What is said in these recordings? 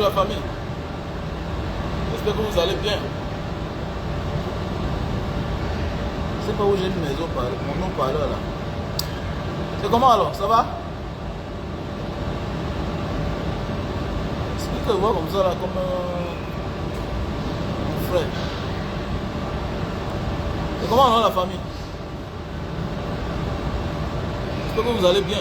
la famille. J'espère que vous allez bien. Je sais pas où j'ai mis mes autres parleurs, mon nom parleur là. C'est comment alors? Ça va? Explique-moi comme ça là, comme mon frère. C'est comment alors la famille? J'espère que vous allez bien.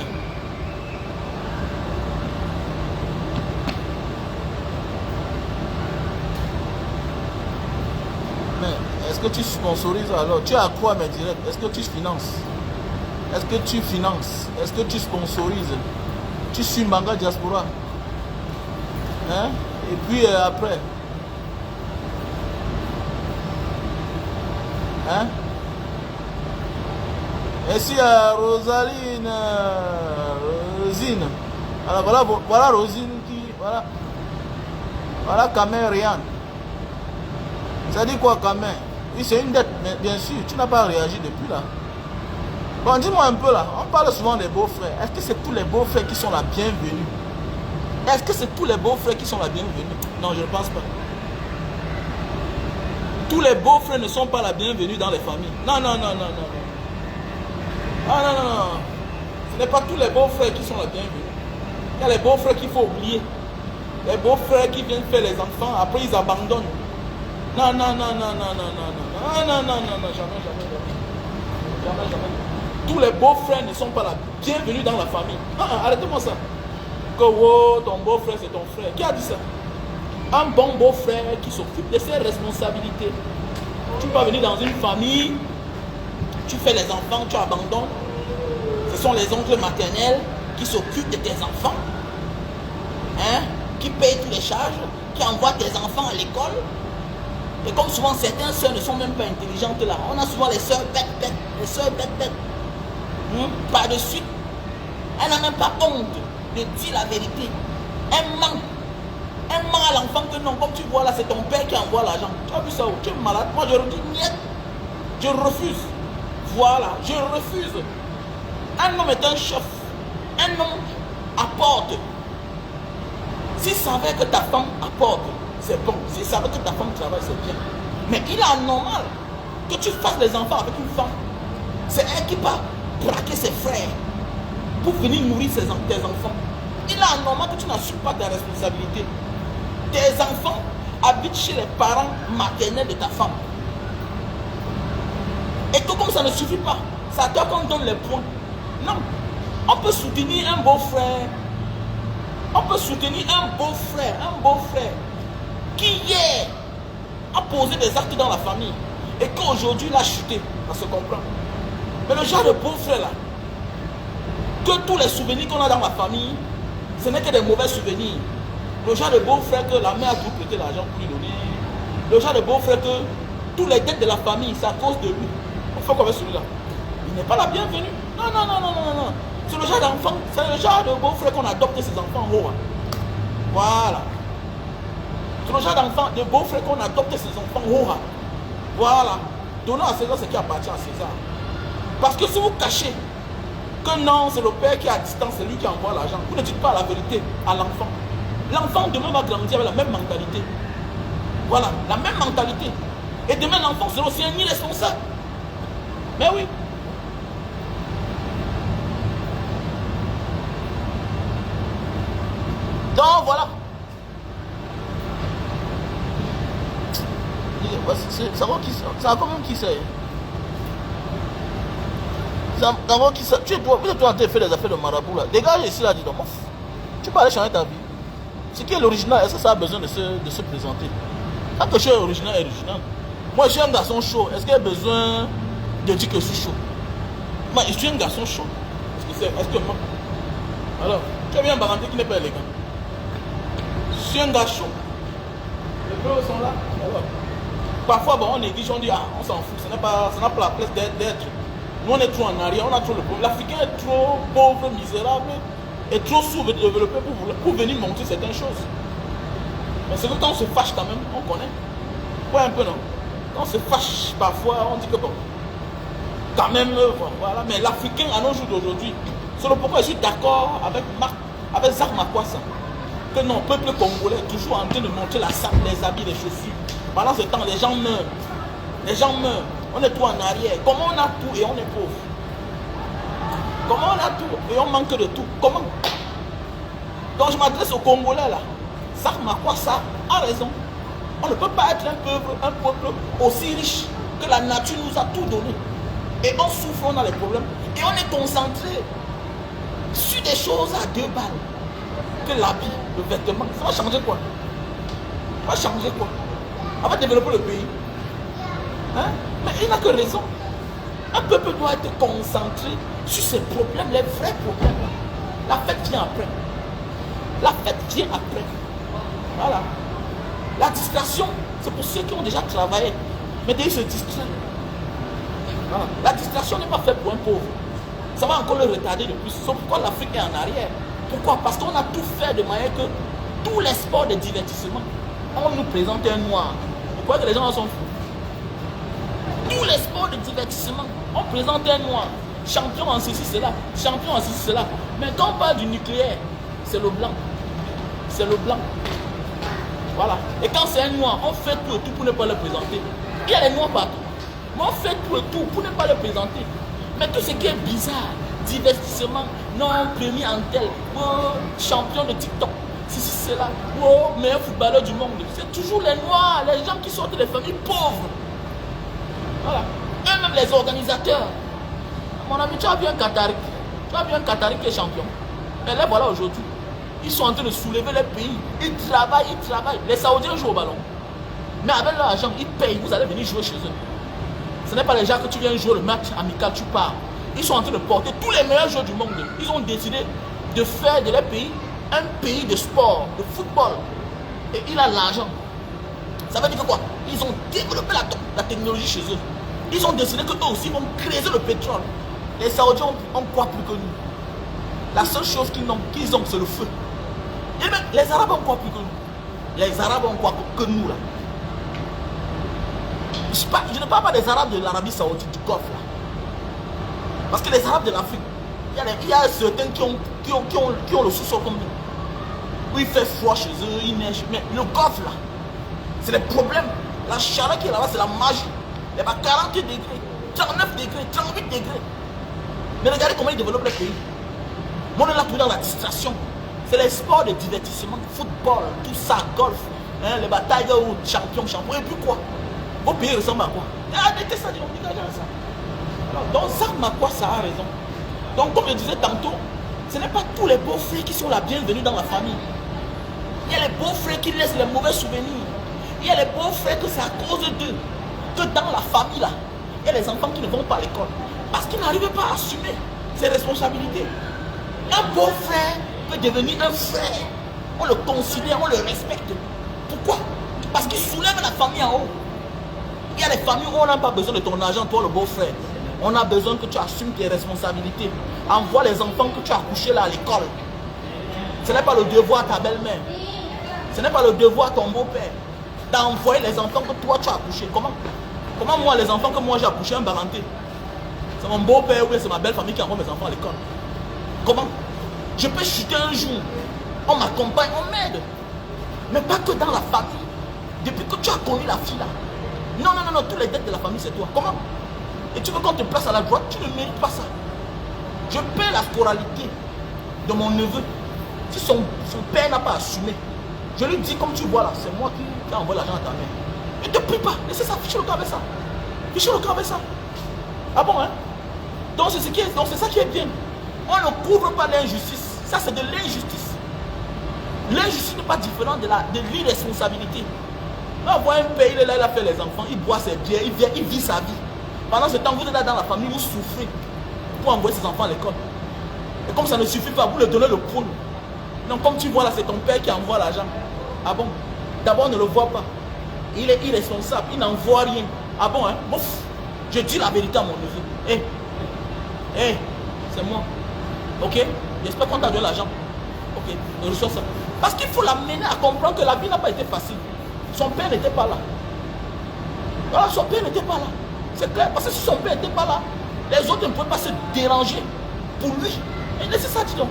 Mais est-ce que tu sponsorises alors? Tu as quoi mes directs? Est-ce que tu finances? Est-ce que tu finances? Est-ce que tu sponsorises? Tu suis Manga Diaspora? Hein? Et puis après? Hein? Merci à Rosaline, Rosine. Alors voilà Rosine qui, voilà Kamer Rian. Ça dit quoi Kamer? Oui, c'est une dette, mais bien sûr, tu n'as pas réagi depuis là. Bon, dis-moi un peu là, on parle souvent des beaux-frères. Est-ce que c'est tous les beaux-frères qui sont la bienvenue? Est-ce que c'est tous les beaux-frères qui sont la bienvenue? Non, je ne pense pas. Tous les beaux-frères ne sont pas la bienvenue dans les familles. Non, non, non, non, non. Ah non, non, non. Ce n'est pas tous les beaux-frères qui sont la bienvenue. Il y a les beaux-frères qu'il faut oublier. Les beaux-frères qui viennent faire les enfants, après ils abandonnent. Non, non, non, non, non, non, non, non, non, non, non, non, jamais, jamais, jamais. Jamais, jamais. Tous les beaux-frères ne sont pas la bienvenue dans la famille. Arrêtez-moi ça. Que oh, ton beau-frère c'est ton frère. Qui a dit ça? Un bon beau-frère qui s'occupe de ses responsabilités. Tu peux venir dans une famille, tu fais les enfants, tu abandonnes. Ce sont les oncles maternels qui s'occupent de tes enfants. Hein? Qui payent toutes les charges, qui envoient tes enfants à l'école. Et comme souvent certaines soeurs ne sont même pas intelligentes là, on a souvent les soeurs bêtes, les soeurs bêtes. Par de suite, elle n'a même pas honte de dire la vérité. Elle ment. Elle ment à l'enfant que non, comme tu vois là, c'est ton père qui envoie l'argent. Tu as vu ça où? Tu es malade? Moi je redis niet. Je refuse. Voilà, je refuse. Un homme est un chef. Un homme apporte. S'il savait que ta femme apporte, c'est bon. S'il savait que ta femme travaille, c'est bien. Mais il est anormal que tu fasses les enfants avec une femme. C'est elle qui va braquer ses frères pour venir nourrir tes enfants. Il est anormal que tu n'assumes pas ta responsabilité. Tes enfants habitent chez les parents maternels de ta femme. Et que comme ça ne suffit pas, c'est à toi qu'on donne les points. Non. On peut soutenir un beau-frère. On peut soutenir un beau-frère qui hier a posé des actes dans la famille et qu'aujourd'hui il a chuté. Ça se comprend. Mais le genre de beau-frère là, que tous les souvenirs qu'on a dans la famille, ce n'est que des mauvais souvenirs. Le genre de beau-frère que la mère a tout prêté l'argent pour lui donner. Le genre de beau-frère que tous les dettes de la famille, c'est à cause de lui. On fait comme celui-là. Il n'est pas la bienvenue. Non, non, non, non, non, non. C'est le genre d'enfant, c'est le genre de beau-frère qu'on adopte ses enfants en haut. Voilà. C'est le genre d'enfant, de beau-frère qu'on adopte ses enfants en haut. Voilà. Donnons à César ce qui appartient à César. Parce que si vous cachez que non, c'est le père qui est à distance, c'est lui qui envoie l'argent, vous ne dites pas la vérité à l'enfant. L'enfant demain va grandir avec la même mentalité. Voilà, la même mentalité. Et demain l'enfant sera aussi un irresponsable. Mais oui. Donc voilà. Ça va qui ça? Ça va même qui c'est? Ça va qui ça? Tu es toi en train de faire des affaires de marabout là. Dégage ici là, dis donc. Tu peux aller changer ta vie. Ce qui est l'original, est-ce que ça a besoin de se présenter? Quand que je suis original, moi je suis un garçon chaud. Est-ce qu'il y a besoin de dire que je suis chaud? Moi je suis un garçon chaud. Est-ce que moi? Alors, tu as bien baranté qui n'est pas élégant. Je suis un gars chaud. Les bleus sont là. Alors, parfois bon, on néglige, on dit ah on s'en fout, ça n'a pas la place d'être. Nous on est trop en arrière, on a trop le problème. L'Africain est trop pauvre, misérable et trop sous-développé pour venir montrer certaines choses. Mais c'est que quand on se fâche quand même, on connaît. Ouais un peu non. Quand on se fâche parfois, on dit que bon, quand même, voilà. Mais l'Africain à nos jours d'aujourd'hui, c'est le pourquoi je suis d'accord avec Zach Makwassa. que non, peuple congolais est toujours en train de montrer la sape, les habits, les chaussures. Pendant ce temps, les gens meurent. Les gens meurent. On est tout en arrière. Comment on a tout et on est pauvre? Comment on a tout et on manque de tout? Comment? Donc je m'adresse aux Congolais là. Zach Makwassa a raison. On ne peut pas être un peuple aussi riche que la nature nous a tout donné. Et on souffre, on a les problèmes. Et on est concentré sur des choses à 2 balles. Que l'habit, le vêtement. Ça va changer quoi? Ça va changer quoi? Ça va développer le pays. Hein? Mais il n'a que raison. Un peuple doit être concentré sur ses problèmes, les vrais problèmes. La fête vient après. La fête vient après. Voilà. La distraction, c'est pour ceux qui ont déjà travaillé. Mais dès qu'ils se distraient. Voilà. La distraction n'est pas faite pour un pauvre. Ça va encore le retarder de plus. C'est pourquoi l'Afrique est en arrière. Pourquoi? Parce qu'on a tout fait de manière que tous les sports de divertissement, on nous présente un noir. Pourquoi que les gens en sont fous? Tous les sports de divertissement, on présente un noir. Champion en ceci, cela. Champion en ceci, cela. Mais quand on parle du nucléaire, c'est le blanc. C'est le blanc. Voilà. Et quand c'est un noir, on fait tout et tout pour ne pas le présenter. Il y a les noirs partout. Mais on fait tout et tout pour ne pas le présenter. Mais tout ce qui est bizarre, divertissement, non, premier en tel, oh, champion de TikTok, ceci, cela, oh, meilleur footballeur du monde. C'est toujours les noirs, les gens qui sortent des familles pauvres. Voilà. Eux-mêmes les organisateurs. Mon ami, tu as vu un Qatari. Tu as vu un Qatari qui est champion. Et là, voilà aujourd'hui. Ils sont en train de soulever les pays. Ils travaillent, ils travaillent. Les Saoudiens jouent au ballon. Mais avec leur argent, ils payent. Vous allez venir jouer chez eux. Ce n'est pas les gens que tu viens jouer le match amical, tu pars. Ils sont en train de porter tous les meilleurs joueurs du monde. Ils ont décidé de faire de leur pays un pays de sport, de football. Et il a l'argent. Ça veut dire que quoi? Ils ont développé la technologie chez eux. Ils ont décidé que eux aussi vont creuser le pétrole. Les Saoudiens ont quoi plus que nous? La seule chose qu'ils ont, c'est le feu. Et même les Arabes ont quoi plus que nous? Les Arabes ont quoi que nous là? Je ne parle pas des Arabes de l'Arabie Saoudite, du Golfe là. Parce que les Arabes de l'Afrique, il y a certains qui ont le sous-sol comme nous. Où il fait froid chez eux, il neige. Mais le Golfe là, c'est les problèmes. La chaleur qui est là-bas, c'est la magie. Il y a 40 degrés, 39 degrés, 38 degrés. Mais regardez comment ils développent les pays. Moi, on est là tout dans la distraction. C'est les sports de divertissement, football, tout ça, golf, hein, les batailles ou champion. Et puis quoi? Vos pays ressemblent à quoi? Arrêtez ça, dégagez ça. Donc Zach Makwassa a raison. Donc comme je disais tantôt, ce n'est pas tous les beaux-frères qui sont la bienvenue dans la famille. Il y a les beaux-frères qui laissent les mauvais souvenirs. Il y a les beaux-frères que c'est à cause d'eux que dans la famille là, il y a les enfants qui ne vont pas à l'école. Parce qu'ils n'arrivent pas à assumer ses responsabilités. Un beau-frère peut devenir un frère. On le considère, on le respecte. Pourquoi? Parce qu'il soulève la famille en haut. Il y a des familles où on n'a pas besoin de ton argent, toi le beau-frère. On a besoin que tu assumes tes responsabilités. Envoie les enfants que tu as couchés là à l'école. Ce n'est pas le devoir à ta belle-mère. Ce n'est pas le devoir à ton beau-père d'envoyer les enfants que toi tu as accouchés. Comment moi, les enfants que moi j'ai accouchés, un baranté? C'est mon beau-père ou bien c'est ma belle famille qui envoie mes enfants à l'école. Comment? Je peux chuter un jour. On m'accompagne, on m'aide. Mais pas que dans la famille. Depuis que tu as connu la fille là. Non, tous les dettes de la famille c'est toi. Comment? Et tu veux qu'on te place à la droite, tu ne mérites pas ça. Je paie la scoralité de mon neveu. Si son père n'a pas assumé, je lui dis comme tu vois là, c'est moi qui envoie l'argent à ta mère. Ne te prie pas, laissez ça, fichez le camp avec ça. Fichez le camp avec ça. Ah bon, hein? Donc c'est ça qui est bien. On ne couvre pas l'injustice. Ça c'est de l'injustice. L'injustice n'est pas différente de l'irresponsabilité. On voit un pays, il a fait les enfants, il boit ses bières, il vit sa vie. Pendant ce temps, vous êtes là dans la famille, vous souffrez pour envoyer ses enfants à l'école. Et comme ça ne suffit pas, vous leur donnez le prône. Donc comme tu vois là, c'est ton père qui envoie l'argent. Ah bon? D'abord, ne le vois pas. Il est irresponsable, il n'envoie rien. Ah bon, hein? Bouf. Je dis la vérité à mon neveu. C'est moi. Ok? J'espère qu'on t'a donné l'argent. Ok, je reçois ça. Parce qu'il faut l'amener à comprendre que la vie n'a pas été facile. Son père n'était pas là. Voilà, son père n'était pas là. C'est clair, parce que si son père n'était pas là, les autres ne pouvaient pas se déranger pour lui. Et laissez ça, dis donc.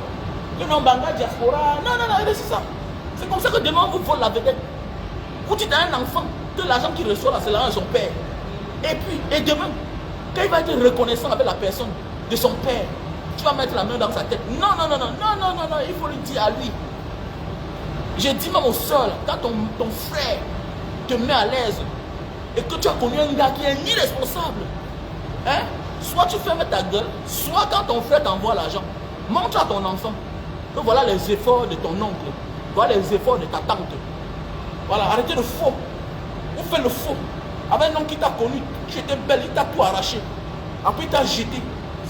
Que non, Banga, diaspora. Non, laissez ça. C'est comme ça que demain, on vous vole la vedette. Vous dites à un enfant que l'argent qu'il reçoit là, c'est l'argent de son père. Et puis, et demain, quand il va être reconnaissant avec la personne de son père, tu vas mettre la main dans sa tête. Non, non, non, non, non, non, non, non, il faut le dire à lui. J'ai dit même au sol, quand ton frère te met à l'aise et que tu as connu un gars qui est irresponsable, hein, soit tu fermes ta gueule, soit quand ton frère t'envoie l'argent, montre à ton enfant que voilà les efforts de ton oncle, voilà les efforts de ta tante. Voilà, arrêtez le faux. Vous faites le faux. Avec un homme qui t'a connu, tu étais belle, il t'a tout arraché. Après il t'a jeté.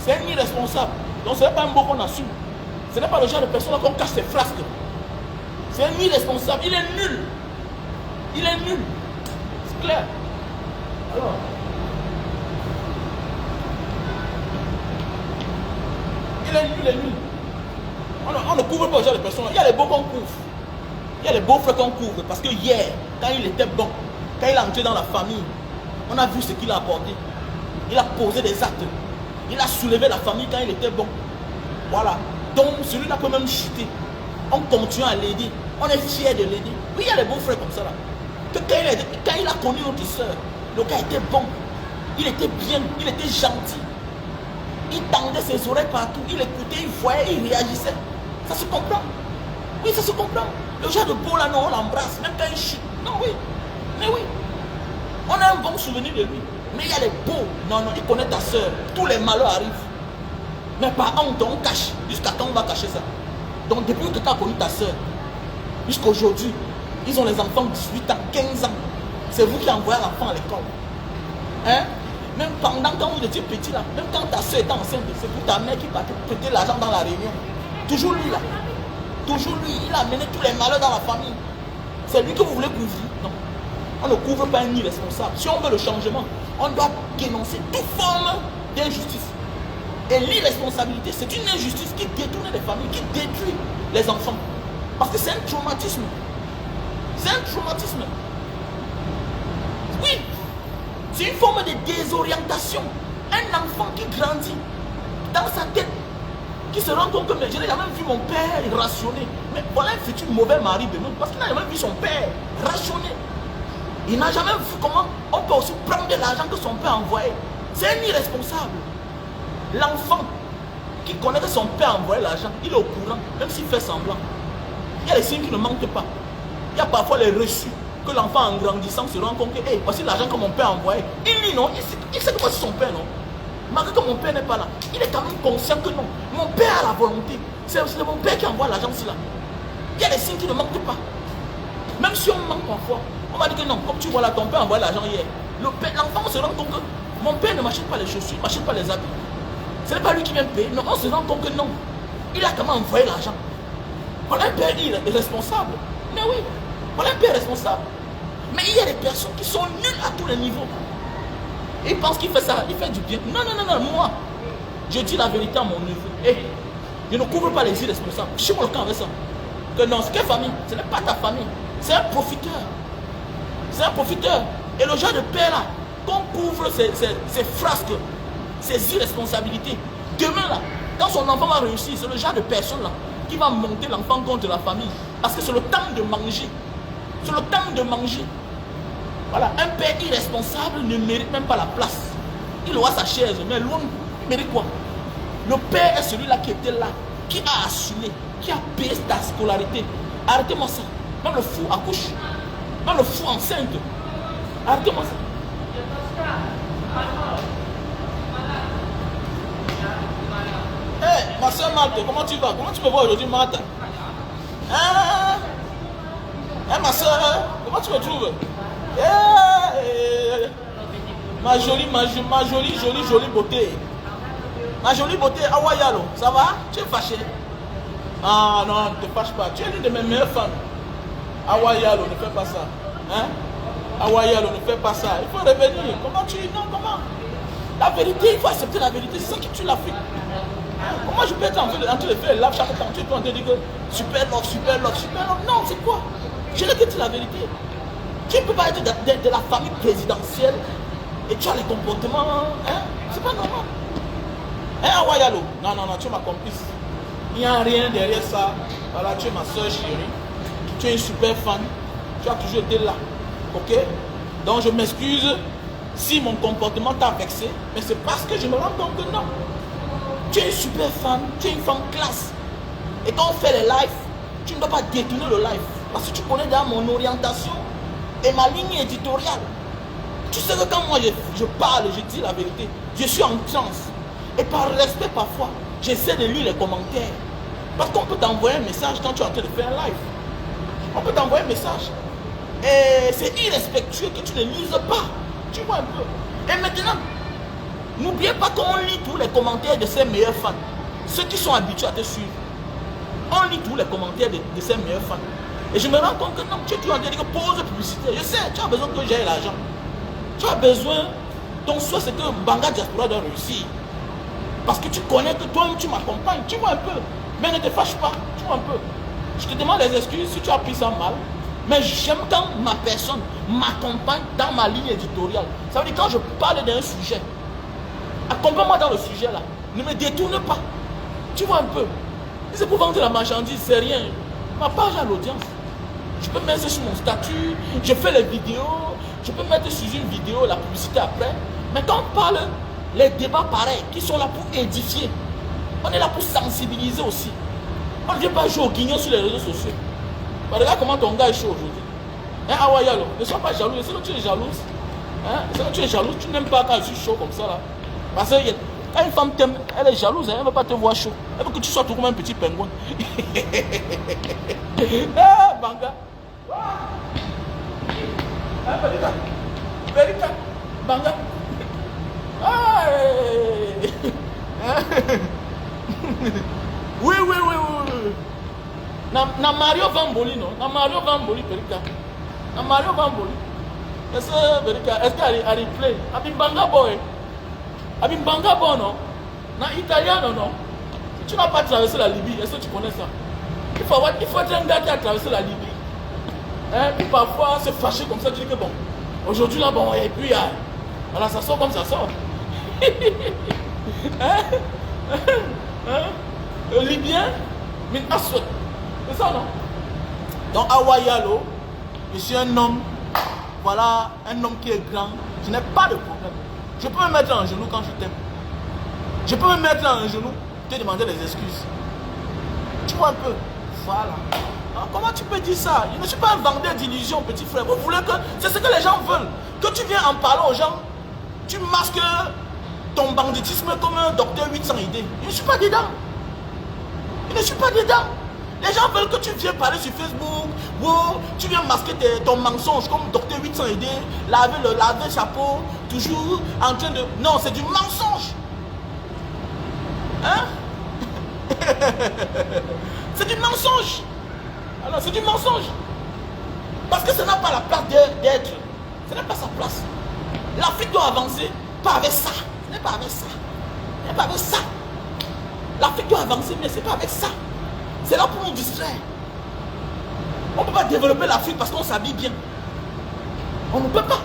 C'est un irresponsable. Donc ce n'est pas un beau qu'on assume. Ce n'est pas le genre de personne qu'on cache ses frasques. C'est un irresponsable. Il est nul. Il est nul. C'est clair. Alors. Il est nul, il est nul. On ne couvre pas le genre de personnes. Il y a les beaux qu'on couvre. Il y a les beaux frères qu'on couvre. Parce que hier, quand il était bon, quand il est entré dans la famille, on a vu ce qu'il a apporté. Il a posé des actes. Il a soulevé la famille quand il était bon. Voilà. Donc celui-là peut même chuter. On continue à l'aider. On est fiers de l'aider. Oui, il y a les beaux frères comme ça là. Que quand il a connu notre soeur, le gars était bon. Il était bien. Il était gentil. Il tendait ses oreilles partout. Il écoutait, il voyait, il réagissait. Ça se comprend. Oui, ça se comprend. Le genre de beau là, non, on l'embrasse. Même quand il chute. Non, oui. Mais oui. On a un bon souvenir de lui. Mais il y a les beaux. Non, non, il connaît ta soeur. Tous les malheurs arrivent. Mais par honte, on cache. Jusqu'à quand on va cacher ça? Donc depuis que tu as connu ta soeur, jusqu'à aujourd'hui, ils ont les enfants de 18 ans, 15 ans. C'est vous qui envoyez l'enfant à l'école. Hein? Même pendant quand vous étiez petit là, même quand ta soeur était enceinte, c'est pour ta mère qui partait prêter l'argent dans la réunion. Toujours lui là. Toujours lui, il a amené tous les malheurs dans la famille. C'est lui que vous voulez couvrir. Non. On ne couvre pas un irresponsable. Si on veut le changement, on doit dénoncer toute forme d'injustice. Et l'irresponsabilité, c'est une injustice qui détourne les familles, qui détruit les enfants. Parce que c'est un traumatisme. C'est un traumatisme. Oui. C'est une forme de désorientation. Un enfant qui grandit dans sa tête, qui se rend compte que je n'ai jamais vu mon père rationner. Mais voilà un futur mauvais mari de nous, parce qu'il n'a jamais vu son père rationner. Il n'a jamais vu comment on peut aussi prendre de l'argent que son père envoyait. C'est un irresponsable. L'enfant qui connaît que son père envoyait l'argent, il est au courant, même s'il fait semblant. Il y a des signes qui ne manquent pas. Il y a parfois les reçus que l'enfant en grandissant se rend compte que hey, voici l'argent que mon père envoyait. Il dit non, il sait que voici son père, non. Malgré que mon père n'est pas là, il est quand même conscient que non. Mon père a la volonté. C'est mon père qui envoie l'argent ici là. Il y a des signes qui ne manquent pas. Même si on manque parfois, on va dire que non, comme tu vois là, ton père envoie l'argent hier. L'enfant se rend compte que mon père ne m'achète pas les chaussures, il ne m'achète pas les habits. Ce n'est pas lui qui vient payer. Non, on se rend compte que non. Il a quand même envoyé l'argent. Voilà un père irresponsable. Mais oui, voilà un père responsable. Mais il y a des personnes qui sont nulles à tous les niveaux. Ils pensent qu'il fait ça, il fait du bien. Non, non, non, non, moi, je dis la vérité à mon neveu. Et je ne couvre pas les irresponsables. Je suis mon camp avec ça. Que non, c'est quelle famille? Ce n'est pas ta famille. C'est un profiteur. C'est un profiteur. Et le genre de père là, qu'on couvre ses frasques, ses irresponsabilités. Demain là, quand son enfant va réussir, c'est le genre de personne là qui va monter l'enfant contre la famille. Parce que c'est le temps de manger. C'est le temps de manger. Voilà, un père irresponsable ne mérite même pas la place. Il aura sa chaise, mais l'homme, il mérite quoi? Le père est celui-là qui était là, qui a assumé, qui a payé ta scolarité. Arrêtez-moi ça. Même le fou accouche. Même le fou enceinte. Arrêtez-moi ça. Hey, ma soeur Marthe, comment tu vas? Comment tu me vois aujourd'hui, Marthe? Hein? Hein, ma soeur, comment tu me trouves? Ma jolie beauté. Ma jolie beauté, Awayalo, ça va? Tu es fâché? Ah non, ne te fâche pas. Tu es l'une de mes meilleures femmes. Awayalo, ne fais pas ça. Hein? Awayalo, ne fais pas ça. Il faut revenir. Comment tu... Non, comment? La vérité, il faut accepter la vérité. C'est ça qui tue l'Afrique. Comment je peux être en train de faire lave chaque temps? Tu es en train de dire que super love, super love, super love. Non, c'est quoi? Je l'ai dit la vérité. Tu ne peux pas être de la famille présidentielle et tu as les comportements. Hein? C'est pas normal. Hein, Awayalo? Non, non, non, tu es ma complice. Il n'y a rien derrière ça. Voilà, tu es ma soeur chérie. Tu es un super fan. Tu as toujours été là. Ok? Donc je m'excuse si mon comportement t'a vexé. Mais c'est parce que je me rends compte que non. Tu es un super fan. Tu es une fan classe. Et quand on fait les lives, tu ne dois pas détourner le live. Parce que tu connais déjà mon orientation et ma ligne éditoriale. Tu sais que quand moi je parle, je dis la vérité. Je suis en transe. Et par respect parfois, j'essaie de lire les commentaires. Parce qu'on peut t'envoyer un message quand tu es en train de faire un live. On peut t'envoyer un message. Et c'est irrespectueux que tu ne lises pas. Tu vois un peu. Et maintenant, n'oubliez pas qu'on lit tous les commentaires de ses meilleurs fans. Ceux qui sont habitués à te suivre. On lit tous les commentaires de ses meilleurs fans. Et je me rends compte que non, tu es toujours en train de dire pause publicité. Je sais, tu as besoin que j'aie l'argent. Tu as besoin, ton souhait c'est que Banga Diaspora doit réussir. Parce que tu connais que toi-même tu m'accompagnes. Tu vois un peu. Mais ne te fâche pas. Tu vois un peu. Je te demande les excuses si tu as pris ça mal. Mais j'aime quand ma personne m'accompagne dans ma ligne éditoriale. Ça veut dire quand je parle d'un sujet, accompagne-moi dans le sujet là. Ne me détourne pas. Tu vois un peu. Si c'est pour vendre la marchandise, c'est rien. Ma page à l'audience. Je peux mettre sur mon statut, je fais les vidéos, je peux mettre sur une vidéo la publicité après. Mais quand on parle, les débats pareils, qui sont là pour édifier, on est là pour sensibiliser aussi. On ne vient pas jouer au guignon sur les réseaux sociaux. Regarde comment ton gars est chaud aujourd'hui. Hein, Awayalo, ne sois pas jaloux. C'est que tu es jalouse. Hein? C'est que tu es jalouse. Tu n'aimes pas quand je suis chaud comme ça là. Parce que quand une femme t'aime, elle est jalouse. Hein? Elle ne veut pas te voir chaud. Elle veut que tu sois tout comme un petit pingouin. Ah, Banga. Ah, Verita. Banga. Ah, oui. Na Mario Vamboli, non? Na Mario Vamboli, Verita. Na Mario Vamboli. Est-ce que Verita, est-ce qu'elle replay? Abimbanga boy. Abimbanga boy, non? Na italien, non? Tu n'as pas traversé la Libye. Est-ce que tu connais ça? Il faut être un gars qui a traversé la Libye. Hein? Puis parfois, se fâcher comme ça, tu dis que bon, aujourd'hui là, bon, et puis, voilà, ça sort comme ça sort. Le Libyen, mais Aswad. C'est ça, non? Donc, Awayalo, je suis un homme, voilà, un homme qui est grand. Je n'ai pas de problème. Je peux me mettre en genou quand je t'aime. Je peux me mettre en genou, te demander des excuses. Tu vois un peu? Voilà. Alors, comment tu peux dire ça? Je ne suis pas un vendeur d'illusions, petit frère. Vous voulez que... C'est ce que les gens veulent. Que tu viens en parlant aux gens, tu masques ton banditisme comme un docteur 800 idées. Je ne suis pas dedans. Je ne suis pas dedans. Les gens veulent que tu viennes parler sur Facebook. Wow, tu viens masquer ton mensonge comme docteur 800 idées. Laver le chapeau. Toujours en train de... Non, c'est du mensonge. Hein? C'est du mensonge. Alors, c'est du mensonge. Parce que ça n'a pas la place d'être. Ce n'est pas sa place. L'Afrique doit avancer, pas avec ça. Ce n'est pas avec ça. Ce n'est pas avec ça. L'Afrique doit avancer, mais ce n'est pas avec ça. C'est là pour nous distraire. On ne peut pas développer l'Afrique parce qu'on s'habille bien. On ne peut pas.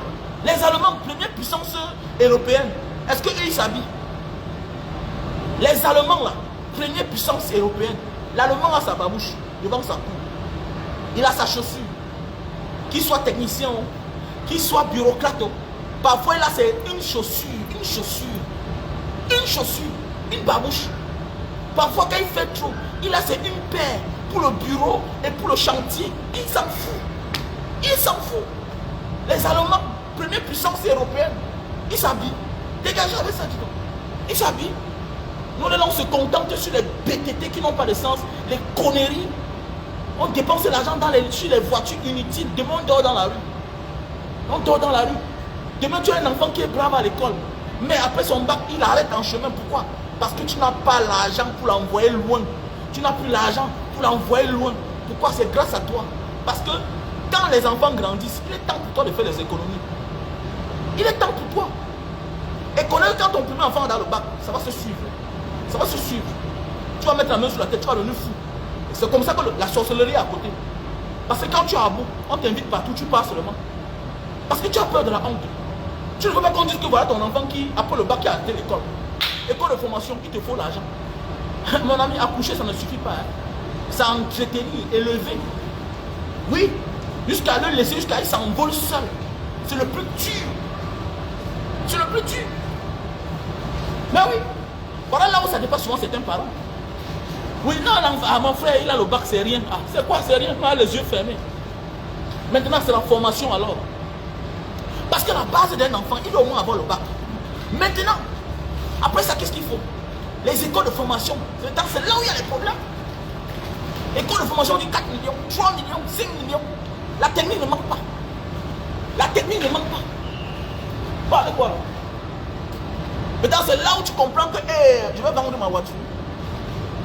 Les Allemands, première puissance européenne, est-ce qu'eux, ils s'habillent? Les Allemands, là, première puissance européenne, l'Allemand a sa babouche devant sa cour. Il a sa chaussure. Qu'il soit technicien, qu'il soit bureaucrate, parfois il a une chaussure, une babouche. Parfois quand il fait trop, il a une paire pour le bureau et pour le chantier. Il s'en fout. Il s'en fout. Les Allemands, première puissance européenne, ils s'habillent. Dégagez avec ça, dis donc. Ils s'habillent. Nous, là, on se contente sur les BTT qui n'ont pas de sens, les conneries. On dépense l'argent sur les voitures inutiles. Demain, on dort dans la rue. On dort dans la rue. Demain, tu as un enfant qui est brave à l'école. Mais après son bac, il arrête en chemin. Pourquoi? Parce que tu n'as pas l'argent pour l'envoyer loin. Tu n'as plus l'argent pour l'envoyer loin. Pourquoi? C'est grâce à toi. Parce que quand les enfants grandissent, il est temps pour toi de faire des économies. Il est temps pour toi. Et connaître quand ton premier enfant est dans le bac, ça va se suivre. Ça va se suivre. Tu vas mettre la main sur la tête, tu vas devenir fou. C'est comme ça que la sorcellerie est à côté. Parce que quand tu es à bout, on t'invite partout, tu pars seulement. Parce que tu as peur de la honte. Tu ne veux pas qu'on dise que voilà ton enfant qui, après le bac, qui a arrêté l'école. École de formation, il te faut l'argent. Mon ami, accoucher, ça ne suffit pas. Hein. Ça entretenir, élever. Oui, jusqu'à le laisser, jusqu'à il s'envole seul. C'est le plus dur. C'est le plus dur. Mais oui, voilà là où ça dépasse souvent certains parents. Oui, non, mon frère, il a le bac, c'est rien. Ah, c'est quoi, c'est rien? Il a les yeux fermés. Maintenant, c'est la formation alors. Parce que la base d'un enfant, il doit au moins avoir le bac. Maintenant, après ça, qu'est-ce qu'il faut? Les écoles de formation. C'est là où il y a les problèmes. École de formation, on dit 4 millions, 3 millions, 5 millions. La technique ne manque pas. La technique ne manque pas. Pas de quoi là. Maintenant, c'est là où tu comprends que je vais vendre ma voiture.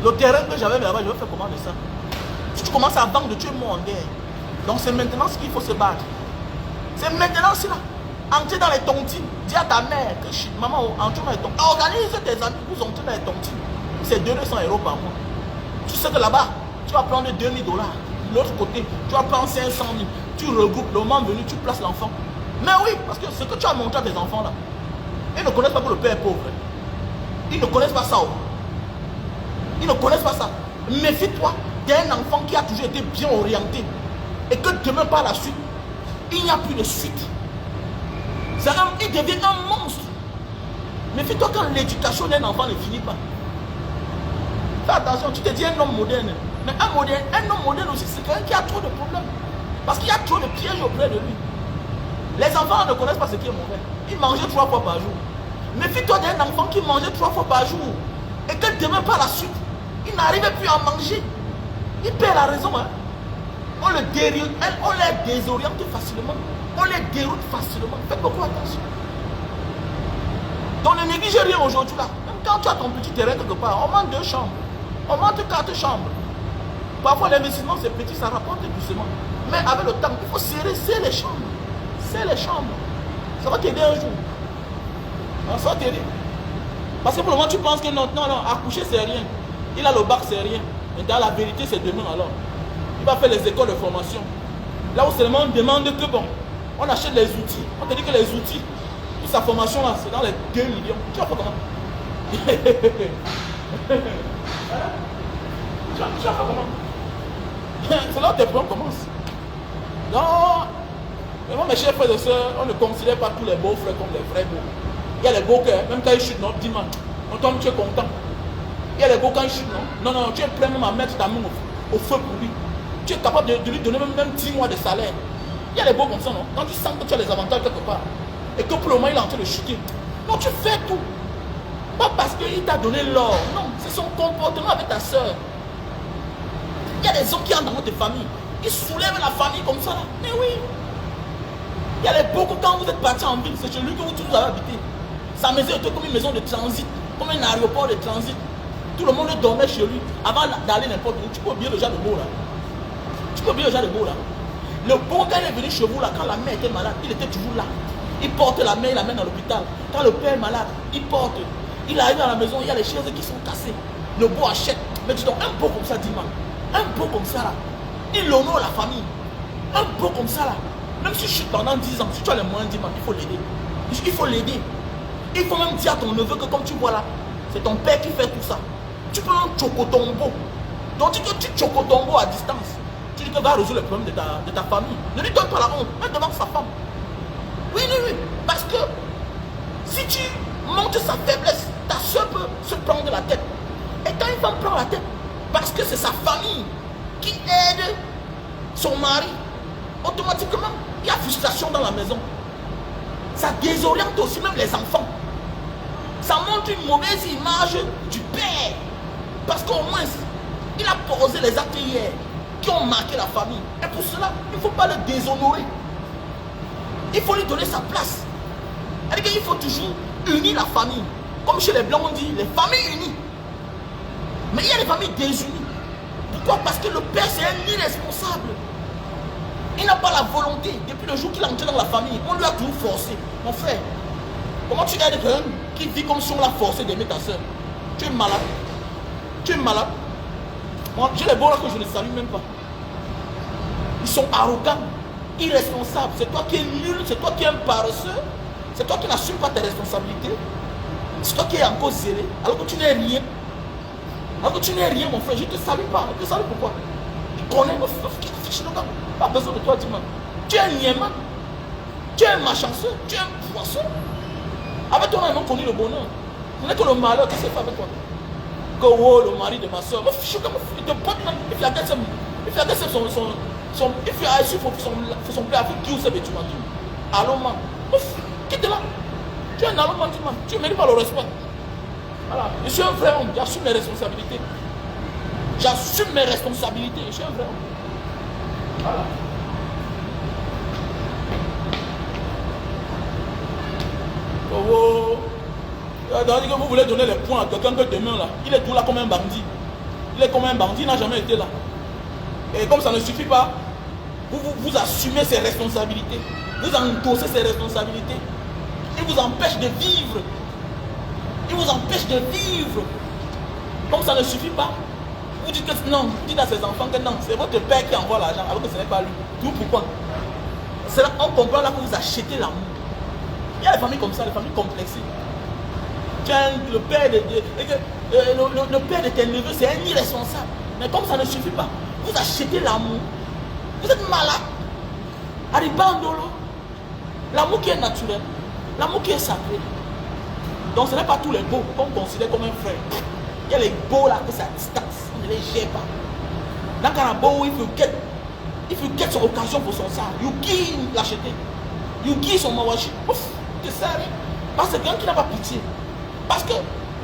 Le terrain que j'avais là-bas, je vais faire comment de ça? Si tu commences à vendre, tu es mort en guerre. Donc c'est maintenant ce qu'il faut se battre. C'est maintenant cela. Entrer dans les tontines. Dis à ta mère que maman, entre dans les tontines. Organise tes amis pour entrer dans les tontines. C'est 200 € par mois. Tu sais que là-bas, tu vas prendre 2000 $. De l'autre côté, tu vas prendre 500 000. Tu regroupes, le moment venu, tu places l'enfant. Mais oui, parce que ce que tu as montré à tes enfants là, ils ne connaissent pas que le père est pauvre. Ils ne connaissent pas ça. Ils ne connaissent pas ça. Méfie-toi d'un enfant qui a toujours été bien orienté. Et que demain par la suite, il n'y a plus de suite. Il devient un monstre. Méfie-toi quand l'éducation d'un enfant ne finit pas. Fais attention, tu te dis un homme moderne. Mais un homme moderne aussi, c'est quelqu'un qui a trop de problèmes. Parce qu'il y a trop de pièges auprès de lui. Les enfants ne connaissent pas ce qui est mauvais. Ils mangeaient 3 fois par jour. Méfie-toi d'un enfant qui mangeait 3 fois par jour. Et que demain par la suite, il n'arrivait plus à manger. Il perd la raison. Hein. On les désoriente facilement. On les déroute facilement. Faites beaucoup attention. Donc ne néglige rien aujourd'hui là. Même quand tu as ton petit terrain quelque part, on manque 2 chambres. On manque 4 chambres. Parfois l'investissement c'est petit, ça rapporte doucement. Mais avec le temps, il faut serrer les chambres. Serrer les chambres. Ça va t'aider un jour. Ça va t'aider. Parce que pour le moment tu penses que non, accoucher c'est rien. Il a le bac c'est rien. Mais dans la vérité c'est demain alors. Il va faire les écoles de formation. Là où seulement on demande que bon, on achète les outils. On te dit que les outils, pour sa formation là, c'est dans les 2 millions. Tu vas faire comment? Tu vas faire comment? C'est là où tes problèmes commencent. Non. Mais moi mes chers frères et sœurs, on ne considère pas tous les beaux frères comme les vrais beaux. Il y a les beaux cœurs, même quand ils chutent, non, dis-moi, toi tu es content. Il y a les beaux quand ils chutent, non, tu es prêt même à mettre ta main au feu pour lui. Tu es capable de lui donner même 10 mois de salaire. Il y a les beaux comme ça, non? Quand tu sens que tu as les avantages quelque part, et que pour le moment il est en train de chuter, non, tu fais tout. Pas parce qu'il t'a donné l'or, non, c'est son comportement avec ta soeur. Il y a des hommes qui entrent dans notre famille, ils soulèvent la famille comme ça, là. Mais oui. Il y a les beaux que quand vous êtes partis en ville, c'est chez lui que vous avez habité. Sa maison était comme une maison de transit, comme un aéroport de transit. Tout le monde dormait chez lui avant d'aller n'importe où. Tu peux oublier le genre de mots là. Tu peux oublier le genre de mots là. Le bon quand il est venu chez vous là, quand la mère était malade, il était toujours là. Il porte la mère, il l'amène à l'hôpital. Quand le père est malade, il porte. Il arrive à la maison, il y a les chaises qui sont cassées. Le beau achète. Mais tu donnes un beau comme ça, dis-moi. Un beau comme ça là. Il honore la famille. Un beau comme ça là. Même si je suis pendant 10 ans, si tu as les moyens, dis-moi, il faut l'aider. Il faut l'aider. Il faut même dire à ton neveu que comme tu vois là, c'est ton père qui fait tout ça. Tu peux même chocotombo. Donc tu chocotombo à distance. Tu dis que va résoudre le problème de ta famille. Ne lui donne pas la honte, même devant sa femme. Oui. Parce que si tu montres sa faiblesse, ta soeur peut se prendre la tête. Et quand une femme prend la tête, parce que c'est sa famille qui aide son mari, automatiquement, il y a frustration dans la maison. Ça désoriente aussi même les enfants. Ça montre une mauvaise image du père. Parce qu'au moins, il a posé les actes hier qui ont marqué la famille. Et pour cela, il ne faut pas le déshonorer. Il faut lui donner sa place. Il faut toujours unir la famille. Comme chez les Blancs, on dit les familles unies. Mais il y a les familles désunies. Pourquoi? Parce que le père, c'est un irresponsable. Il n'a pas la volonté. Depuis le jour qu'il est entré dans la famille, on lui a toujours forcé. Mon frère, comment tu aides quelqu'un qui vit comme si on l'a forcé d'aimer ta soeur? Tu es malade. Tu es malade. Moi, j'ai les bons là que je ne salue même pas. Ils sont arrogants, irresponsables. C'est toi qui es nul, c'est toi qui es un paresseux. C'est toi qui n'assumes pas tes responsabilités. C'est toi qui es encore zélé, alors que tu n'es rien. Alors que tu n'es rien, mon frère. Je ne te salue pas. Je te salue pourquoi? Je connais. fiche le gars. Pas besoin de toi, dis-moi. Tu es un niéman. Tu es un malchanceux. Tu es un poisson. Avec toi, on a connu le bonheur. Ce n'est que le malheur qui s'est fait avec toi. Que oh, le mari de ma soeur. Il te porte même. Il fait agresser son. Il fait agresser son père avec qui vous savez, tu m'as dit. Allons, man. Quitte là. Tu es un allemand, tu ne mérites pas le respect. Voilà. Je suis un vrai homme. J'assume mes responsabilités. J'assume mes responsabilités. Je suis un vrai homme. Voilà. Oh, que vous voulez donner les points à quelqu'un que demain là, il est tout là comme un bandit. Il est comme un bandit, il n'a jamais été là. Et comme ça ne suffit pas, vous assumez ses responsabilités. Vous endossez ses responsabilités. Il vous empêche de vivre. Il vous empêche de vivre. Comme ça ne suffit pas, vous dites que non, vous dites à ses enfants que non, c'est votre père qui envoie l'argent, alors que ce n'est pas lui. Tout pourquoi? C'est là, on comprend là que vous achetez l'amour. Il y a des familles comme ça, des familles complexées. Tiens, le père de tes neveux, c'est un irresponsable. Mais comme ça ne suffit pas, vous achetez l'amour. Vous êtes malade. Arribandolo. L'amour qui est naturel. L'amour qui est sacré. Donc ce n'est pas tous les beaux qu'on considère comme un frère. Il y a les beaux là que c'est à distance. On ne les gère pas. Dans un beau, il faut get son occasion pour son sang. You give l'acheter. You give son mawashi. Ouf, c'est ça. Parce que quelqu'un qui n'a pas pitié. Parce que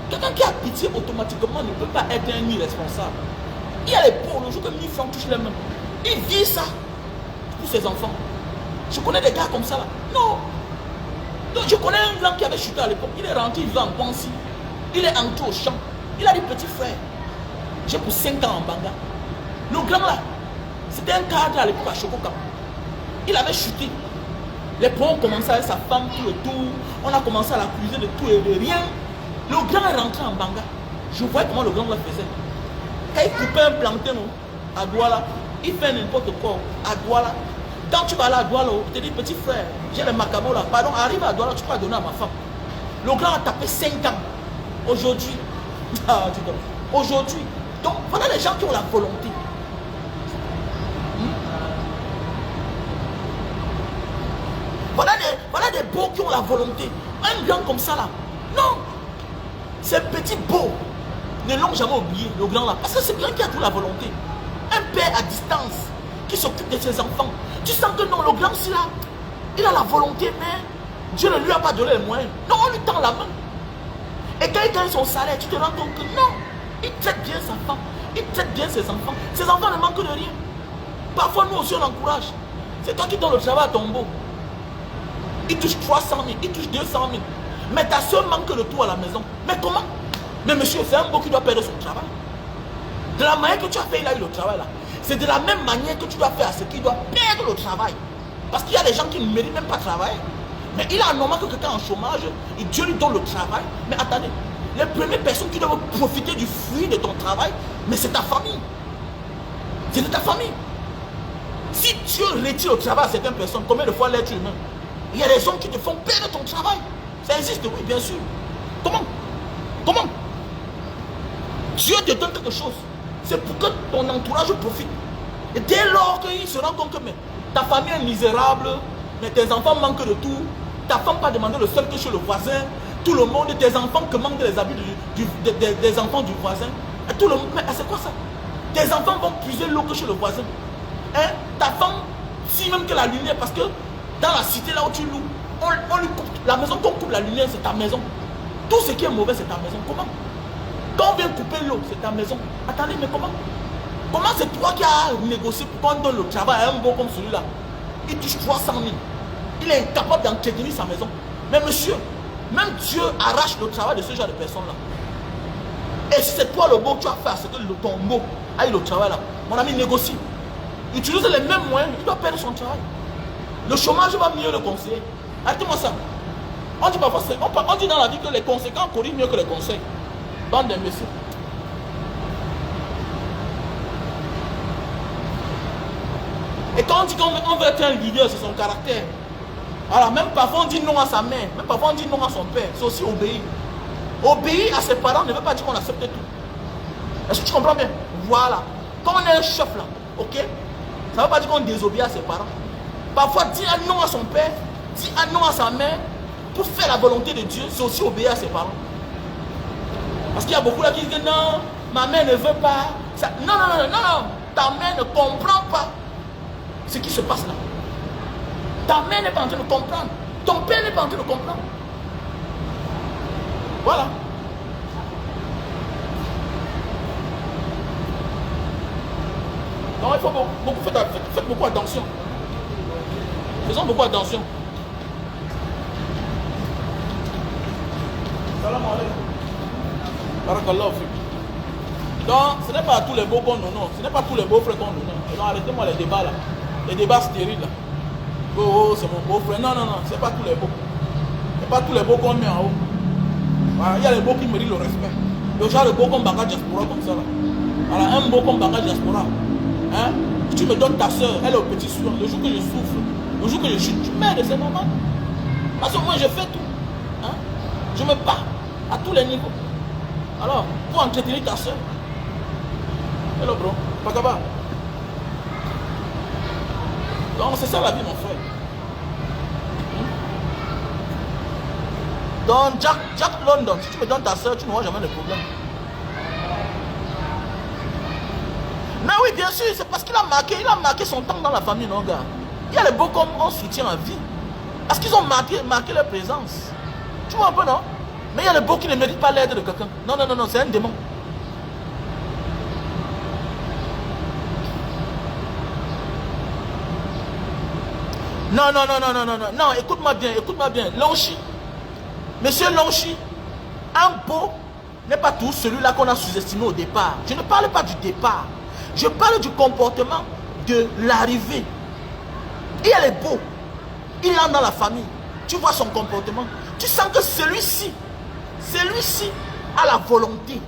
quelqu'un qui a pitié automatiquement ne peut pas être un irresponsable. Il y a les beaux, le jour que mi francs touche les mains. Il vit ça pour ses enfants. Je connais des gars comme ça là. Non. Donc, je connais un grand qui avait chuté à l'époque. Il est rentré, il vit en Pansi. Il est entré au champ. Il a des petits frères. J'ai pour 5 ans en Banga. Le grand là, c'était un cadre à l'époque à Chocoka. Il avait chuté. Les parents ont commencé avec sa femme tout le tour. On a commencé à l'accuser de tout et de rien. Le grand est rentré en Banga. Je voyais comment le grand le faisait. Quand il coupait un plantain à Douala, il fait n'importe quoi à Douala. Quand tu vas là à Douala, tu te dis petit frère, j'ai le macabo là, pardon, arrive à Douala, tu peux donner à ma femme. Le grand a tapé 5 ans. Aujourd'hui, aujourd'hui, donc voilà les gens qui ont la volonté. Voilà des beaux qui ont la volonté. Un grand comme ça là, non. Ces petits beaux ne l'ont jamais oublié, le grand là. Parce que c'est quelqu'un qui a toute la volonté. Un père à distance qui s'occupe de ses enfants. Tu sens que non, le grand aussi là, il a la volonté, mais Dieu ne lui a pas donné les moyens. Non, on lui tend la main. Et quand il gagne son salaire, tu te rends compte que non, il traite bien sa femme, il traite bien ses enfants. Ses enfants ne manquent de rien. Parfois, nous aussi, on encourage. C'est toi qui donnes le travail à ton beau. Il touche 300 000, il touche 200 000. Mais ta soeur manque de tout à la maison. Mais comment? Mais monsieur, c'est un beau qui doit perdre son travail. De la manière que tu as fait, il a eu le travail là. C'est de la même manière que tu dois faire à ce qui doit perdre le travail. Parce qu'il y a des gens qui ne méritent même pas travailler. Mais il a normal que quelqu'un en chômage, et Dieu lui donne le travail. Mais attendez, les premières personnes qui doivent profiter du fruit de ton travail, mais c'est ta famille. C'est de ta famille. Si Dieu retire le travail à certaines personnes, combien de fois l'être humain? Il y a des hommes qui te font perdre ton travail. Ça existe, oui, bien sûr. Comment? Comment? Dieu te donne quelque chose. C'est pour que ton entourage profite. Et dès lors qu'il se rend compte que mais, ta famille est misérable, mais tes enfants manquent de tout, ta femme pas demander le seul que chez le voisin, tout le monde, tes enfants commandent les habits des enfants du voisin. Et tout le monde, mais c'est quoi ça? Tes enfants vont puiser l'eau que chez le voisin. Hein? Ta femme, si même que la lumière, parce que dans la cité là où tu loues, on lui coupe, la maison qu'on coupe la lumière, c'est ta maison. Tout ce qui est mauvais, c'est ta maison. Comment? Quand on vient couper l'eau, c'est ta maison. Attendez, mais comment? Comment c'est toi qui as négocié pour qu'on donne le travail à un beau comme celui-là? Il touche 300 000. Il est incapable d'entretenir sa maison. Mais monsieur, même Dieu arrache le travail de ce genre de personnes-là. Et si c'est toi le beau, tu as fait à ce que ton beau aille le travail là. Mon ami, négocie. Utilise les mêmes moyens, il doit perdre son travail. Le chômage va mieux le conseiller. Arrêtez-moi ça. On dit parfois, on dit dans la vie que les conséquences corrigent mieux que les conseils. Bande d'imbéciles. Et quand on dit qu'on veut être un leader, c'est son caractère. Alors même parfois on dit non à sa mère, même parfois on dit non à son père. C'est aussi obéir. Obéir à ses parents ne veut pas dire qu'on accepte tout. Est-ce que tu comprends bien? Voilà. Quand on est un chef là, ok? Ça ne veut pas dire qu'on désobéit à ses parents. Parfois, dire un non à son père, dire un non à sa mère, pour faire la volonté de Dieu, c'est aussi obéir à ses parents. Parce qu'il y a beaucoup là qui disent non, ma mère ne veut pas. Ça, non, non, non, non, non, ta mère ne comprend pas ce qui se passe là. Ta mère n'est pas en train de comprendre. Ton père n'est pas en train de comprendre. Voilà. Donc il faut beaucoup, faites beaucoup attention. Faisons beaucoup attention. Salam alaikum. Barakallah. Donc ce n'est pas tous les beaux qu'on honore. Ce n'est pas tous les beaux frères qu'on honore. Donc arrêtez-moi les débats là. Les débats stériles là. Oh, c'est mon beau frère. Non, non, non. C'est pas tous les beaux. C'est pas tous les beaux qu'on met en haut. Voilà, il y a les beaux qui méritent le respect. Le genre de beau comme bagage diaspora comme ça là. Voilà, un beau comme bagage diaspora. Hein? Tu me donnes ta soeur, elle est au petit soin. Le jour que je souffre, le jour que je chute, tu m'aides, c'est normal. Parce que moi je fais tout. Hein? Je me bats à tous les niveaux. Alors, pour entretenir ta soeur. Hello bro, pas capable. Donc c'est ça la vie mon frère. Donc Jack London, si tu me donnes ta soeur, tu n'auras jamais de problème. Mais oui, bien sûr, c'est parce qu'il a marqué son temps dans la famille, non, gars. Il y a les beaux comme on soutient en vie. Parce qu'ils ont marqué leur présence. Tu vois un peu, non? Mais il y a les beaux qui ne méritent pas l'aide de quelqu'un. Non, non, non, non, c'est un démon. Non, non, non, non, non, non, non, non, écoute-moi bien, Lonchi. Monsieur Lonchi, un beau n'est pas tout celui-là qu'on a sous-estimé au départ. Je ne parle pas du départ. Je parle du comportement de l'arrivée. Il est beau. Il entre dans la famille. Tu vois son comportement. Tu sens que celui-ci a la volonté.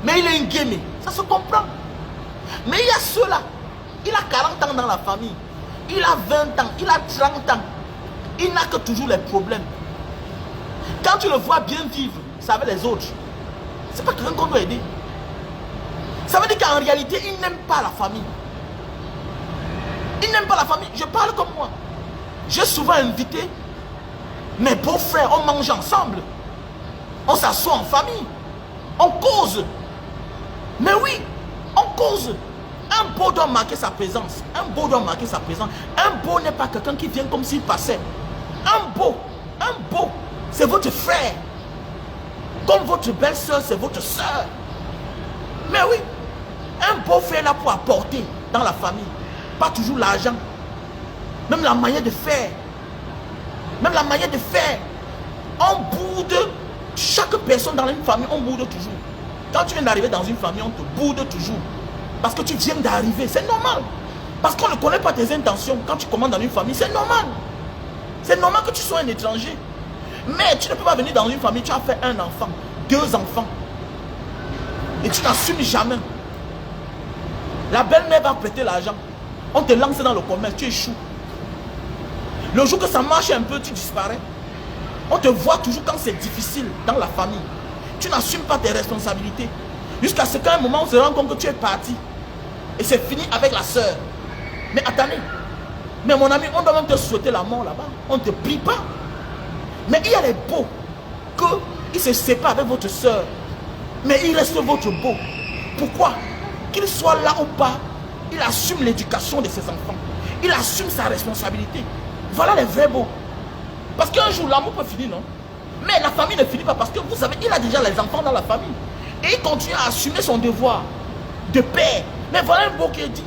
Mais il est une game. Ça se comprend. Mais il y a ceux-là. Il a 40 ans dans la famille. Il a 20 ans. Il a 30 ans. Il n'a que toujours les problèmes. Quand tu le vois bien vivre, ça avec les autres. C'est pas quelqu'un qu'on doit aider. Ça veut dire qu'en réalité, il n'aime pas la famille. Il n'aime pas la famille. Je parle comme moi. J'ai souvent invité mes beaux-frères. On mange ensemble. On s'assoit en famille. On cause. Mais oui, on cause. Un beau doit marquer sa présence. Un beau doit marquer sa présence. Un beau n'est pas quelqu'un qui vient comme s'il passait. Un beau, c'est votre frère. Comme votre belle-sœur, c'est votre soeur. Mais oui, un beau frère est là pour apporter dans la famille. Pas toujours l'argent. Même la manière de faire. Même la manière de faire. On boude. Chaque personne dans une famille, on boude toujours. Quand tu viens d'arriver dans une famille, on te boude toujours. Parce que tu viens d'arriver. C'est normal. Parce qu'on ne connaît pas tes intentions. Quand tu commandes dans une famille, c'est normal. C'est normal que tu sois un étranger. Mais tu ne peux pas venir dans une famille, tu as fait un enfant, 2 enfants. Et tu n'assumes jamais. La belle-mère va prêter l'argent. On te lance dans le commerce, tu échoues. Le jour que ça marche un peu, tu disparais. On te voit toujours quand c'est difficile dans la famille. Tu n'assumes pas tes responsabilités. Jusqu'à ce qu'à un moment, on se rend compte que tu es parti. Et c'est fini avec la soeur. Mais attendez. Mais mon ami, on doit même te souhaiter la mort là-bas. On ne te prie pas. Mais il y a les beaux qu'il se sépare avec votre soeur. Mais il reste votre beau. Pourquoi? Qu'il soit là ou pas, il assume l'éducation de ses enfants. Il assume sa responsabilité. Voilà les vrais beaux. Parce qu'un jour, l'amour peut finir, non? Mais la famille ne finit pas parce que vous savez, il a déjà les enfants dans la famille. Et il continue à assumer son devoir de père. Mais voilà un beau qui est digne.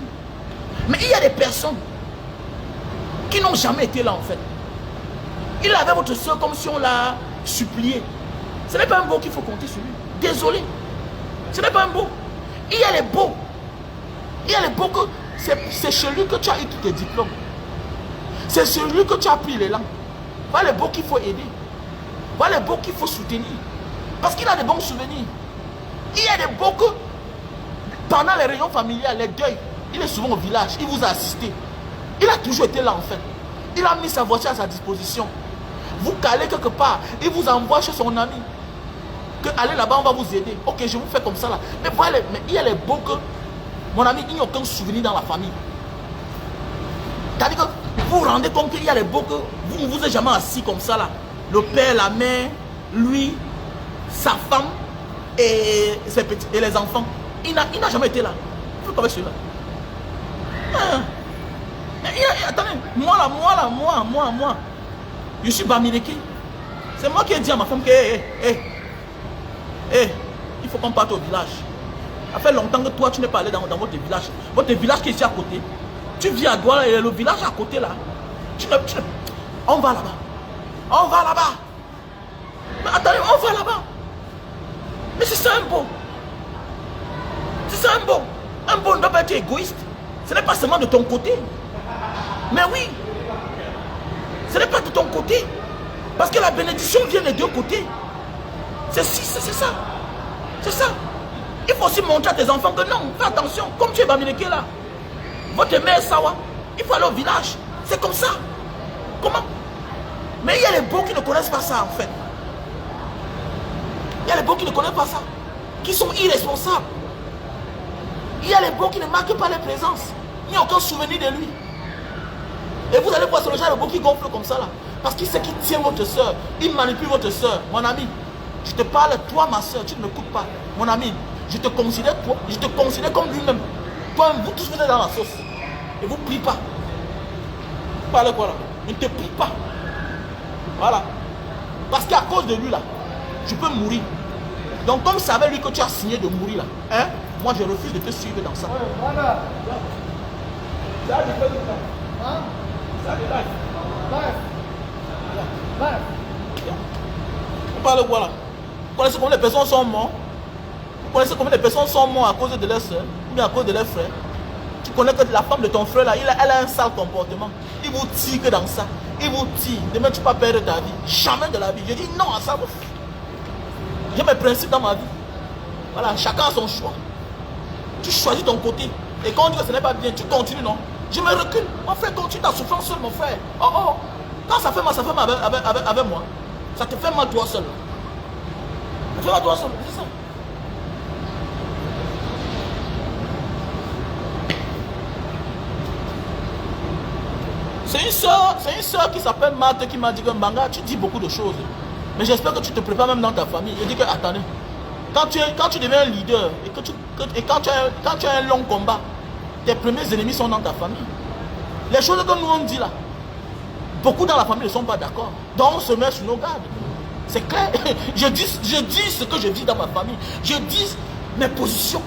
Mais il y a des personnes qui n'ont jamais été là en fait. Il avait votre soeur comme si on l'a supplié. Ce n'est pas un beau qu'il faut compter sur lui. Désolé. Ce n'est pas un beau. Il y a les beaux. Il y a les beaux que c'est chez lui que tu as eu tous tes diplômes. C'est chez lui que tu as pris l'élan. Voilà les beaux qu'il faut aider. Voilà les beaux qu'il faut soutenir. Parce qu'il a des bons souvenirs. Il y a des beaux que pendant les réunions familiales, les deuils, il est souvent au village. Il vous a assisté. Il a toujours été là en fait. Il a mis sa voiture à sa disposition. Vous calez quelque part, il vous envoie chez son ami. Que allez là-bas, on va vous aider. Ok, je vous fais comme ça là. Mais voilà, mais il y a les beaux que, mon ami, il n'y a aucun souvenir dans la famille. C'est-à-dire que vous vous rendez compte qu'il y a des beaux que vous ne vous êtes jamais assis comme ça là. Le père, la mère, lui, sa femme et ses petits et les enfants. Il n'a jamais été là. Il faut avec celui-là. Attendez, moi. Je suis Bamileke. C'est moi qui ai dit à ma femme que il faut qu'on parte au village. Ça fait longtemps que toi tu n'es pas allé dans votre village. Votre village qui est ici à côté. Tu vis à Douala et le village à côté là. On va là-bas. On va là-bas. Mais attendez, on va là-bas. Mais c'est ça un beau. C'est ça un beau. Un beau ne doit pas être égoïste. Ce n'est pas seulement de ton côté. Mais oui. Ce n'est pas de ton côté. Parce que la bénédiction vient des deux côtés. C'est ça. C'est ça. Il faut aussi montrer à tes enfants que non, fais attention. Comme tu es Bamileke là. Votre mère est Sawa. Il faut aller au village. C'est comme ça. Comment? Mais il y a les beaux qui ne connaissent pas ça en fait. Il y a les beaux qui ne connaissent pas ça. Qui sont irresponsables. Il y a les beaux qui ne marquent pas les présences. Il n'y a aucun souvenir de lui. Et vous allez voir, c'est le genre de beau qui gonfle comme ça là. Parce qu'il sait qu'il tient votre soeur. Il manipule votre soeur. Mon ami, je te parle, toi ma soeur, tu ne m'écoutes pas. Mon ami, je te considère toi, je te considère comme lui-même. Toi, vous tous vous êtes dans la sauce. Et vous ne pliez pas. Vous parlez quoi là? Ne te plie pas. Voilà. Parce qu'à cause de lui là, tu peux mourir. Donc comme c'est avec lui que tu as signé de mourir là, hein, moi je refuse de te suivre dans ça. Ouais, voilà. Ça a fait ça. Hein? Ça a fait on parle quoi là? Vous connaissez combien de personnes sont mortes? Vous connaissez combien de personnes sont mortes à cause de leur soeur ou bien à cause de leur frère? Tu connais que la femme de ton frère là, elle a un sale comportement. Il vous tire que dans ça. Il vous tire. Demain tu ne peux pas perdre ta vie. Jamais de la vie. Je dis non à ça. J'ai mes principes dans ma vie. Voilà, chacun a son choix. Tu choisis ton côté. Et quand on dit que ce n'est pas bien, tu continues, non? Je me recule. Mon frère, continue ta souffrance seul, mon frère. Oh. Quand ça fait mal avec moi. Ça te fait mal toi seul. Ça fait mal toi seul, c'est ça. C'est une soeur qui s'appelle Marthe qui m'a dit que Mbanga, tu dis beaucoup de choses. Mais j'espère que tu te prépares même dans ta famille. Je dis que, attendez, quand tu deviens un leader et quand tu as un long combat, tes premiers ennemis sont dans ta famille. Les choses que nous on dit là, beaucoup dans la famille ne sont pas d'accord. Donc on se met sur nos gardes. C'est clair. Je dis ce que je dis dans ma famille. Je dis mes positions.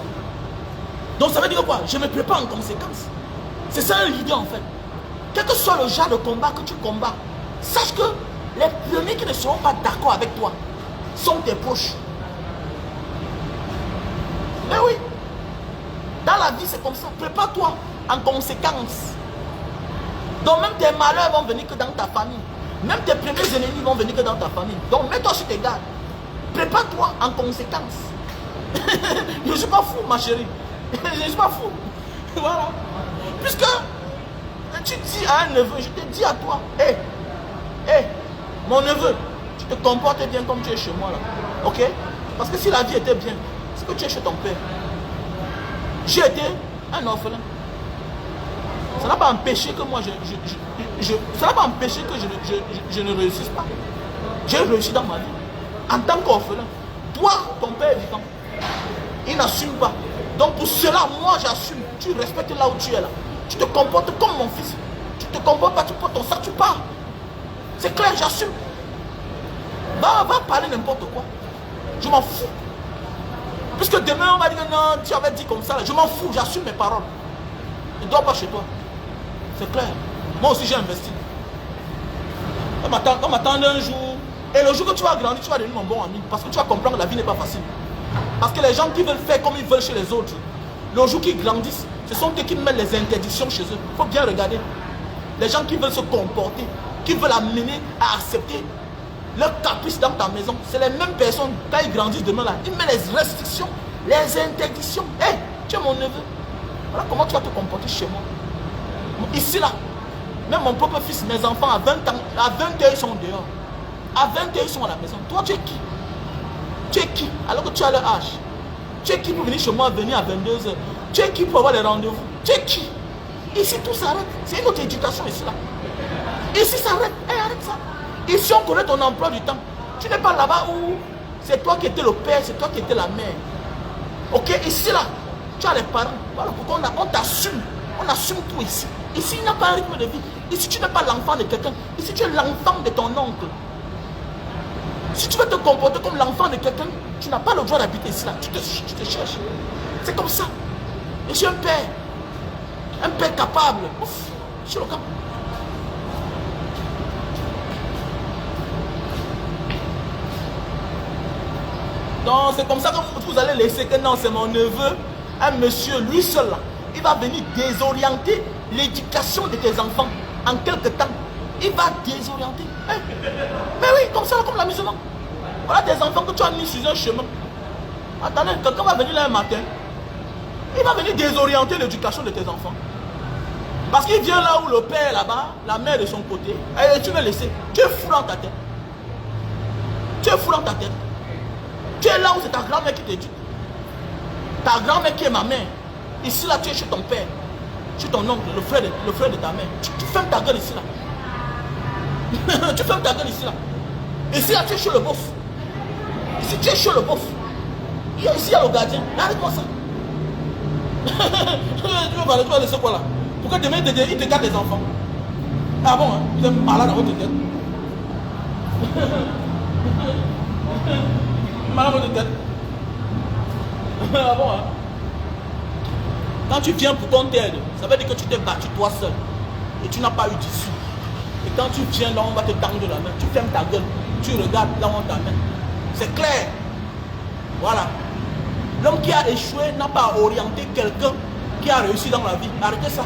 Donc ça veut dire quoi? Je me prépare en conséquence. C'est ça un leader en fait. Quel que soit le genre de combat que tu combats, sache que les premiers qui ne seront pas d'accord avec toi sont tes proches. Mais oui, dans la vie c'est comme ça. Prépare-toi en conséquence. Donc même tes malheurs vont venir que dans ta famille. Même tes premiers ennemis vont venir que dans ta famille. Donc mets-toi sur tes gardes. Prépare-toi en conséquence. Je ne suis pas fou ma chérie. Je ne suis pas fou. Voilà. Puisque tu dis à un neveu, je te dis à toi, hé, mon neveu, tu te comportes bien comme tu es chez moi là. Ok? Parce que si la vie était bien, c'est que tu es chez ton père. J'ai été un orphelin. Ça n'a pas empêché que moi ça n'a pas empêché que je ne réussisse pas. J'ai réussi dans ma vie. En tant qu'orphelin. Toi, ton père est vivant. Il n'assume pas. Donc pour cela, moi j'assume. Tu respectes là où tu es là. Tu te comportes comme mon fils. Tu te comportes pas, tu prends ton sac, tu pars. C'est clair, j'assume. Va parler n'importe quoi. Je m'en fous. Puisque demain on va dire non, tu avais dit comme ça. Je m'en fous, j'assume mes paroles. Je ne dors pas chez toi. C'est clair. Moi aussi j'ai investi. On m'attend un jour. Et le jour que tu vas grandir, tu vas devenir mon bon ami. Parce que tu vas comprendre que la vie n'est pas facile. Parce que les gens qui veulent faire comme ils veulent chez les autres, le jour qu'ils grandissent, ce sont eux qui mettent les interdictions chez eux. Il faut bien regarder. Les gens qui veulent se comporter, qui veulent amener à accepter leurs caprices dans ta maison, c'est les mêmes personnes, quand ils grandissent demain là, ils mettent les restrictions, les interdictions. Hé, tu es mon neveu. Voilà comment tu vas te comporter chez moi. Ici là, même mon propre fils, mes enfants, à 20 ans, à 20 heures, ils sont dehors. À 20 heures, ils sont à la maison. Toi, tu es qui? Tu es qui? Alors que tu as leur âge. Tu es qui pour venir chez moi, venir à 22 heures? Tu es qui pour avoir les rendez-vous? Tu es qui? Ici, tout s'arrête. C'est une autre éducation ici, là. Ici, ça arrête. Hey, arrête ça. Ici, on connaît ton emploi du temps. Tu n'es pas là-bas où c'est toi qui étais le père, c'est toi qui étais la mère. Ok, ici, là, tu as les parents. Voilà pourquoi on t'assume. On assume tout ici. Ici, il n'y a pas un rythme de vie. Ici, tu n'es pas l'enfant de quelqu'un. Ici, tu es l'enfant de ton oncle. Si tu veux te comporter comme l'enfant de quelqu'un, tu n'as pas le droit d'habiter ici, là. Tu te cherches. C'est comme ça. Je suis un père. Un père capable. Ouf, je suis le camp. Donc, c'est comme ça que vous allez laisser que non, c'est mon neveu, un monsieur, lui seul, là. Il va venir désorienter l'éducation de tes enfants en quelque temps. Il va désorienter. Hein? Mais oui, comme ça, comme l'amusement. Voilà des enfants que tu as mis sur un chemin. Attendez, quelqu'un va venir là un matin. Il va venir désorienter l'éducation de tes enfants. Parce qu'il vient là où le père est là-bas, la mère de son côté, et tu veux laisser. Tu es fou dans ta tête. Tu es fou dans ta tête. Tu es là où c'est ta grand-mère qui t'éduque. Ta grand-mère qui est ma mère. Ici là, tu es chez ton père. Chez ton oncle, le frère de ta mère. Tu fermes ta gueule ici là. Tu fermes ta gueule ici là. Ici là, tu es chez le boss. Ici, tu es chez le boss. Ici, il y a le gardien. Arrête-moi ça. Tu vas laisser quoi là? Pourquoi demain, il te garde des enfants? Ah bon, hein? Vous êtes malade dans votre tête. Malade dans votre tête. Ah bon, hein? Quand tu viens pour ton aide, ça veut dire que tu t'es battu toi seul. Et tu n'as pas eu d'issue. Et quand tu viens là, on va te tendre la main. Tu fermes ta gueule. Tu regardes là où on t'amène. C'est clair. Voilà. L'homme qui a échoué n'a pas orienté quelqu'un qui a réussi dans la vie. Arrêtez ça.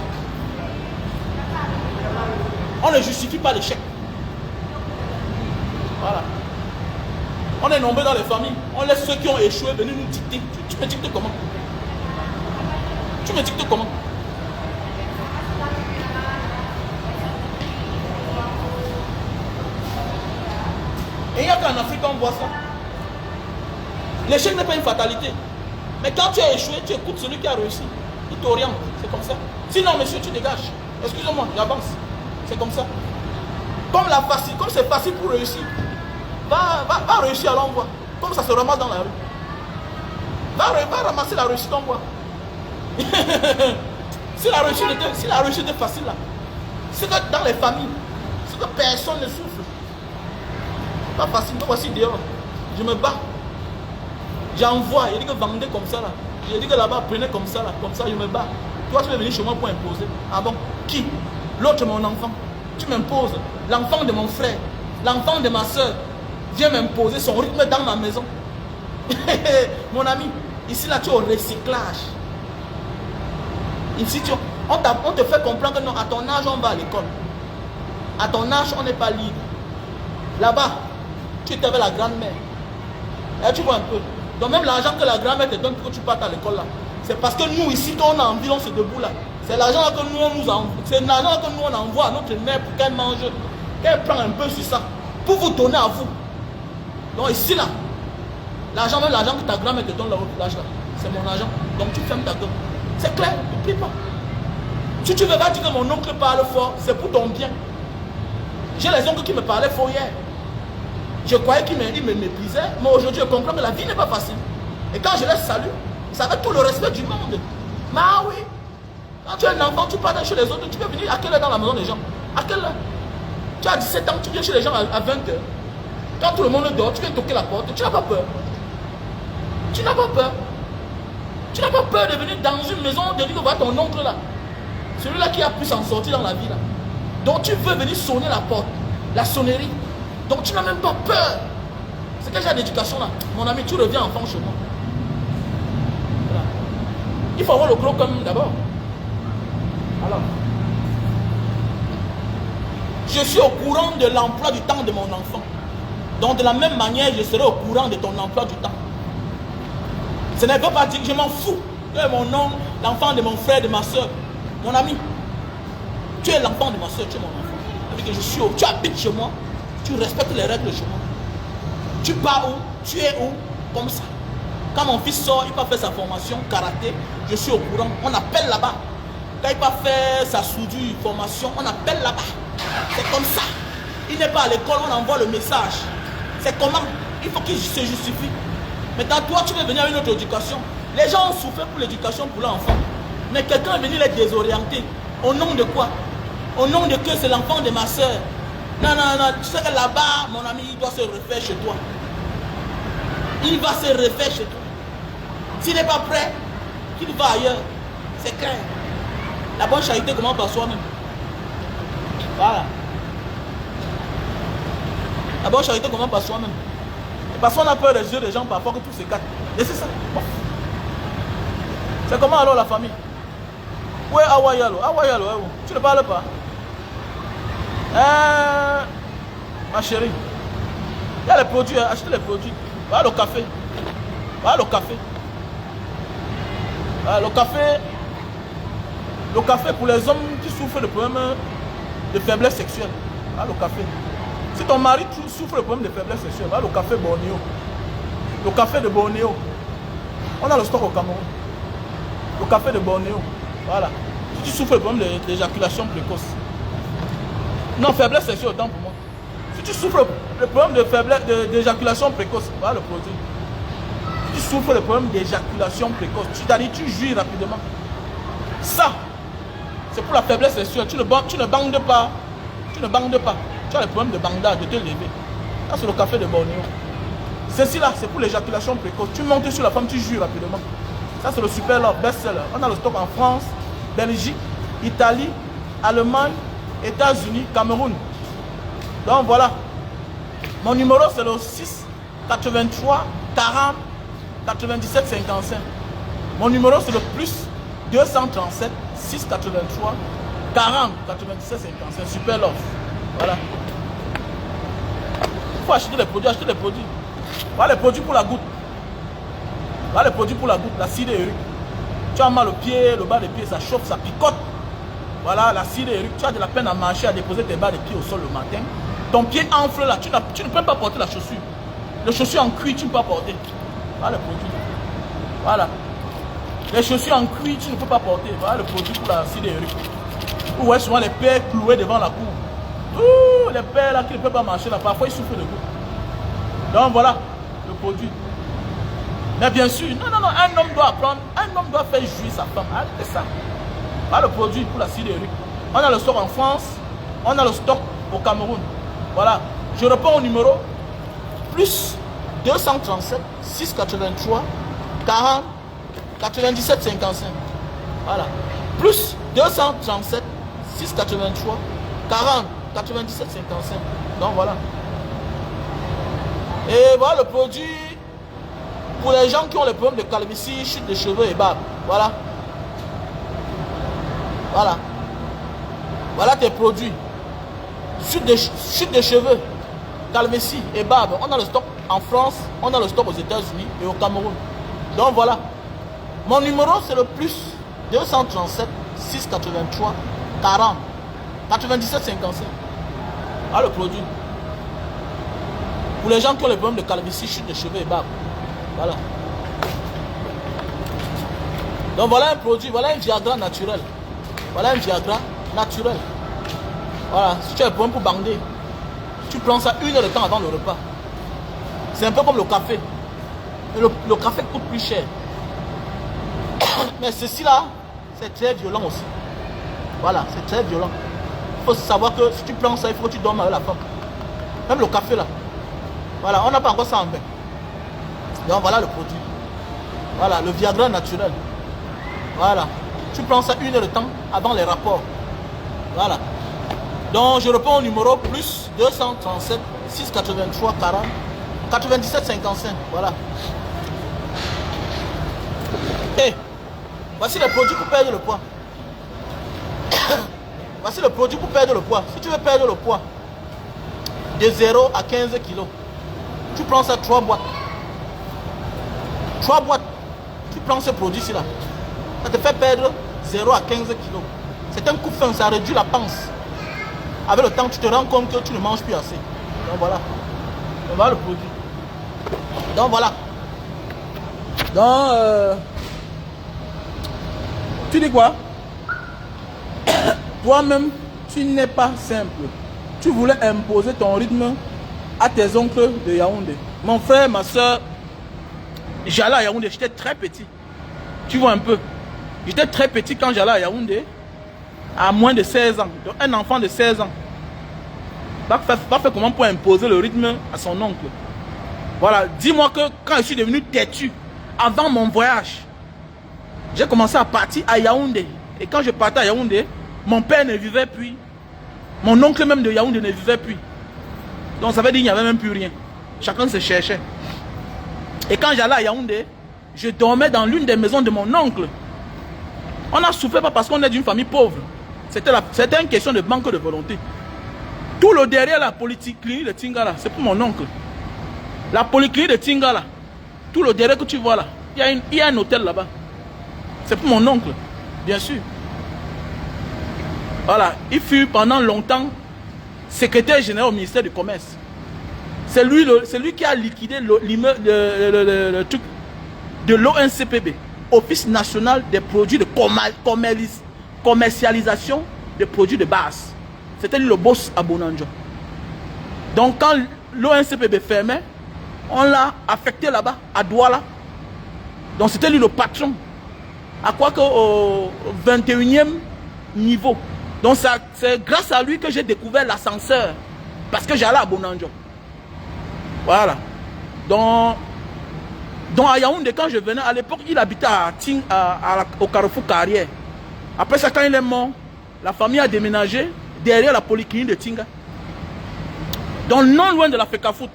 On ne justifie pas l'échec. Voilà. On est nombreux dans les familles. On laisse ceux qui ont échoué venir nous dicter. Tu me dictes comment? Tu me dictes comment? Et il n'y a qu'en Afrique qu'on voit ça. L'échec n'est pas une fatalité. Mais quand tu as échoué, tu écoutes celui qui a réussi. Il t'oriente. C'est comme ça. Sinon, monsieur, tu dégages. Excusez-moi, j'avance. C'est comme ça. Comme c'est facile pour réussir. Va réussir, alors on voit. Comme ça se ramasse dans la rue. Va ramasser la réussite, on voit. Si la réussite est facile là, c'est que dans les familles, c'est que personne ne souffre. Pas facile, voici dehors. Je me bats. J'envoie, il dit que vendez comme ça là. Il dit que là-bas, prenez comme ça là. Comme ça, je me bats. Toi, tu veux venir chez moi pour imposer. Ah bon? Qui? L'autre, mon enfant. Tu m'imposes. L'enfant de mon frère. L'enfant de ma soeur. Vient m'imposer son rythme dans ma maison. Mon ami, ici là, tu es au recyclage. Ici, on te fait comprendre que non, à ton âge, on va à l'école. À ton âge, on n'est pas libre. Là-bas, tu étais avec la grand-mère. Et tu vois un peu. Donc même l'argent que la grand-mère te donne pour que tu partes à l'école là, c'est parce que nous ici, quand on a envie, on se debout là. C'est l'argent que nous on nous envoie. C'est l'argent que nous on envoie à notre mère pour qu'elle mange, qu'elle prenne un peu sur ça, pour vous donner à vous. Donc ici là, l'argent, même l'argent que ta grand-mère te donne là au village là, c'est mon argent. Donc tu fermes ta gueule. C'est clair, n'oublie pas. Si tu veux pas dire que mon oncle parle fort, c'est pour ton bien. J'ai les oncles qui me parlaient fort hier. Je croyais qu'ils me méprisaient, mais aujourd'hui je comprends que la vie n'est pas facile. Et quand je les salue, ça fait tout le respect du monde. Mais ah oui, quand tu es un enfant, tu pars chez les autres, tu peux venir à quelle heure dans la maison des gens? À quelle heure? Tu as 17 ans, tu viens chez les gens à 20 h. Quand tout le monde dort, tu viens toquer la porte, tu n'as pas peur. Tu n'as pas peur. Tu n'as pas peur de venir dans une maison, de dire que voilà ton oncle là. Celui-là qui a pu s'en sortir dans la vie là. Donc tu veux venir sonner la porte, la sonnerie. Donc tu n'as même pas peur. C'est quel genre d'éducation là? Mon ami, tu reviens enfant chez moi. Voilà. Il faut avoir le gros comme d'abord. Alors, je suis au courant de l'emploi du temps de mon enfant. Donc de la même manière, je serai au courant de ton emploi du temps. Ce ne veut pas dire que je m'en fous. Tu es mon oncle, l'enfant de mon frère, de ma soeur. Mon ami, tu es l'enfant de ma soeur, tu es mon enfant. Tu habites chez moi, tu respectes les règles chez moi. Tu pars où? Tu es où? Comme ça. Quand mon fils sort, il va faire sa formation karaté, je suis au courant. On appelle là-bas. Quand il va faire sa soudure, formation, on appelle là-bas. C'est comme ça. Il n'est pas à l'école, on envoie le message. C'est comment? Il faut qu'il se justifie. Maintenant, toi, tu veux venir à une autre éducation. Les gens ont souffert pour l'éducation pour l'enfant. Mais quelqu'un est venu les désorienter. Au nom de quoi? Au nom de que c'est l'enfant de ma soeur. Non, non, non. Tu sais que là-bas, mon ami, il doit se refaire chez toi. Il va se refaire chez toi. S'il n'est pas prêt, qu'il va ailleurs. C'est clair. La bonne charité commence par soi-même. Voilà. La bonne charité commence par soi-même. Parce qu'on a peur des yeux des gens parfois que tout s'écarte. Et c'est ça. Bon. C'est comment alors la famille? Où est Awayalo? Awayalo, tu ne parles pas? Ma chérie, il y a les produits, achetez les produits. Va au café. Va au café. Le café pour les hommes qui souffrent de problèmes de faiblesse sexuelle. Va au café. Si ton mari souffre de problèmes de faiblesse sexuelle, va au café Bornéo. Le café de Bornéo. On a le stock au Cameroun. Le café de Bornéo. Voilà. Si tu souffres de problèmes d'éjaculation précoce. Non, faiblesse sexuelle, autant pour moi. Si tu souffres de problèmes de faiblesse d'éjaculation précoce, voilà le produit. Si tu souffres de problèmes d'éjaculation précoce, tu jouis rapidement. Ça, c'est pour la faiblesse sexuelle. Tu ne bandes pas. Tu ne bandes pas. Tu as le problème de bandage, de te lever. Ça, c'est le café de Bornéo. Ceci là, c'est pour l'éjaculation précoce. Tu montes sur la femme, tu jouis rapidement. Ça, c'est le super love, best-seller. On a le stock en France, Belgique, Italie, Allemagne, États-Unis, Cameroun. Donc voilà. Mon numéro, c'est le 6 83 40 97 55. Mon numéro, c'est le plus 237 6 83 40 97 55. Super love. Voilà. Il faut acheter des produits, Voilà les produits pour la goutte. Voilà les produits pour la goutte, l'acide urique. Tu as mal au pied, le bas des pieds, ça chauffe, ça picote. Voilà, l'acide urique. Tu as de la peine à marcher, à déposer tes bas des pieds au sol le matin. Ton pied enfle là, tu ne peux pas porter la chaussure. Les chaussures en cuir, tu ne peux pas porter. Voilà le produit. Voilà. Les chaussures en cuir, tu ne peux pas porter. Voilà le produit pour l'acide urique. Vous voyez souvent les pères cloués devant la cour. Tous les pères là qui ne peuvent pas marcher là, parfois ils souffrent de goutte. Donc voilà le produit. Mais bien sûr, non, un homme doit apprendre, un homme doit faire jouir sa femme. C'est ça. Voilà le produit pour l'acide urique. On a le stock en France, on a le stock au Cameroun. Voilà. Je réponds au numéro plus 237 683 40 97 55. Voilà. Plus 237 683 40 97 55. Donc voilà. Et voilà le produit pour les gens qui ont les problèmes de calvitie, chute de cheveux et barbe. Voilà. Voilà. Voilà tes produits. Chute de cheveux, calvitie et barbe. On a le stock en France, on a le stock aux États-Unis et au Cameroun. Donc voilà. Mon numéro c'est le plus 237 683 40 97 55. Voilà le produit. Pour les gens qui ont les problèmes de calvitie, chute de cheveux et barbe. Voilà. Donc voilà un produit, voilà un Viagra naturel. Voilà un Viagra naturel. Voilà, si tu as un problème pour bander, tu prends ça 1 heure de temps avant le repas. C'est un peu comme le café. Et le café coûte plus cher. Mais ceci là, c'est très violent aussi. Voilà, c'est très violent. Il faut savoir que si tu prends ça, il faut que tu dormes avec la femme. Même le café là. Voilà, on n'a pas encore ça en bain. Donc voilà le produit. Voilà, le Viagra naturel. Voilà. Tu prends ça 1 heure de temps avant les rapports. Voilà. Donc je réponds au numéro plus 237 683 40 97 55. Voilà. Et voici les produits pour perdre le poids. Voici le produit pour perdre le poids. Si tu veux perdre le poids de 0 à 15 kg, tu prends ça 3 boîtes. 3 boîtes. Tu prends ce produit-ci là. Ça te fait perdre 0 à 15 kg. C'est un coup de fin, ça réduit la panse. Avec le temps, tu te rends compte que tu ne manges plus assez. Donc voilà. On va le produit. Donc voilà. Donc, tu dis quoi? Toi-même, tu n'es pas simple. Tu voulais imposer ton rythme à tes oncles de Yaoundé. Mon frère, ma soeur, j'allais à Yaoundé, j'étais très petit. Tu vois un peu. J'étais très petit quand j'allais à Yaoundé, à moins de 16 ans. Donc un enfant de 16 ans. Pas fait comment pour imposer le rythme à son oncle. Voilà, dis-moi que quand je suis devenu têtu, avant mon voyage, j'ai commencé à partir à Yaoundé. Et quand je partais à Yaoundé, mon père ne vivait plus. Mon oncle même de Yaoundé ne vivait plus. Donc ça veut dire qu'il n'y avait même plus rien. Chacun se cherchait. Et quand j'allais à Yaoundé, je dormais dans l'une des maisons de mon oncle. On a souffert pas parce qu'on est d'une famille pauvre. C'était une question de manque de volonté. Tout le derrière la polyclinique de Tingala, c'est pour mon oncle. La polyclinique de Tingala, tout le derrière que tu vois là, il y a un hôtel là-bas. C'est pour mon oncle, bien sûr. Voilà, il fut pendant longtemps secrétaire général au ministère du Commerce. C'est lui qui a liquidé le truc de l'ONCPB, Office national des produits de commercialisation des produits de base. C'était lui le boss à Bonanjo. Donc quand l'ONCPB fermait, on l'a affecté là-bas, à Douala. Donc c'était lui le patron. À quoi qu'au 21e niveau. Donc c'est grâce à lui que j'ai découvert l'ascenseur. Parce que j'allais à Bonanjo. Voilà. Donc à Yaoundé, quand je venais, à l'époque, il habitait au Carrefour Carrière. Après ça, quand il est mort, la famille a déménagé derrière la polyclinique de Tinga. Donc non loin de la FECAFOOT.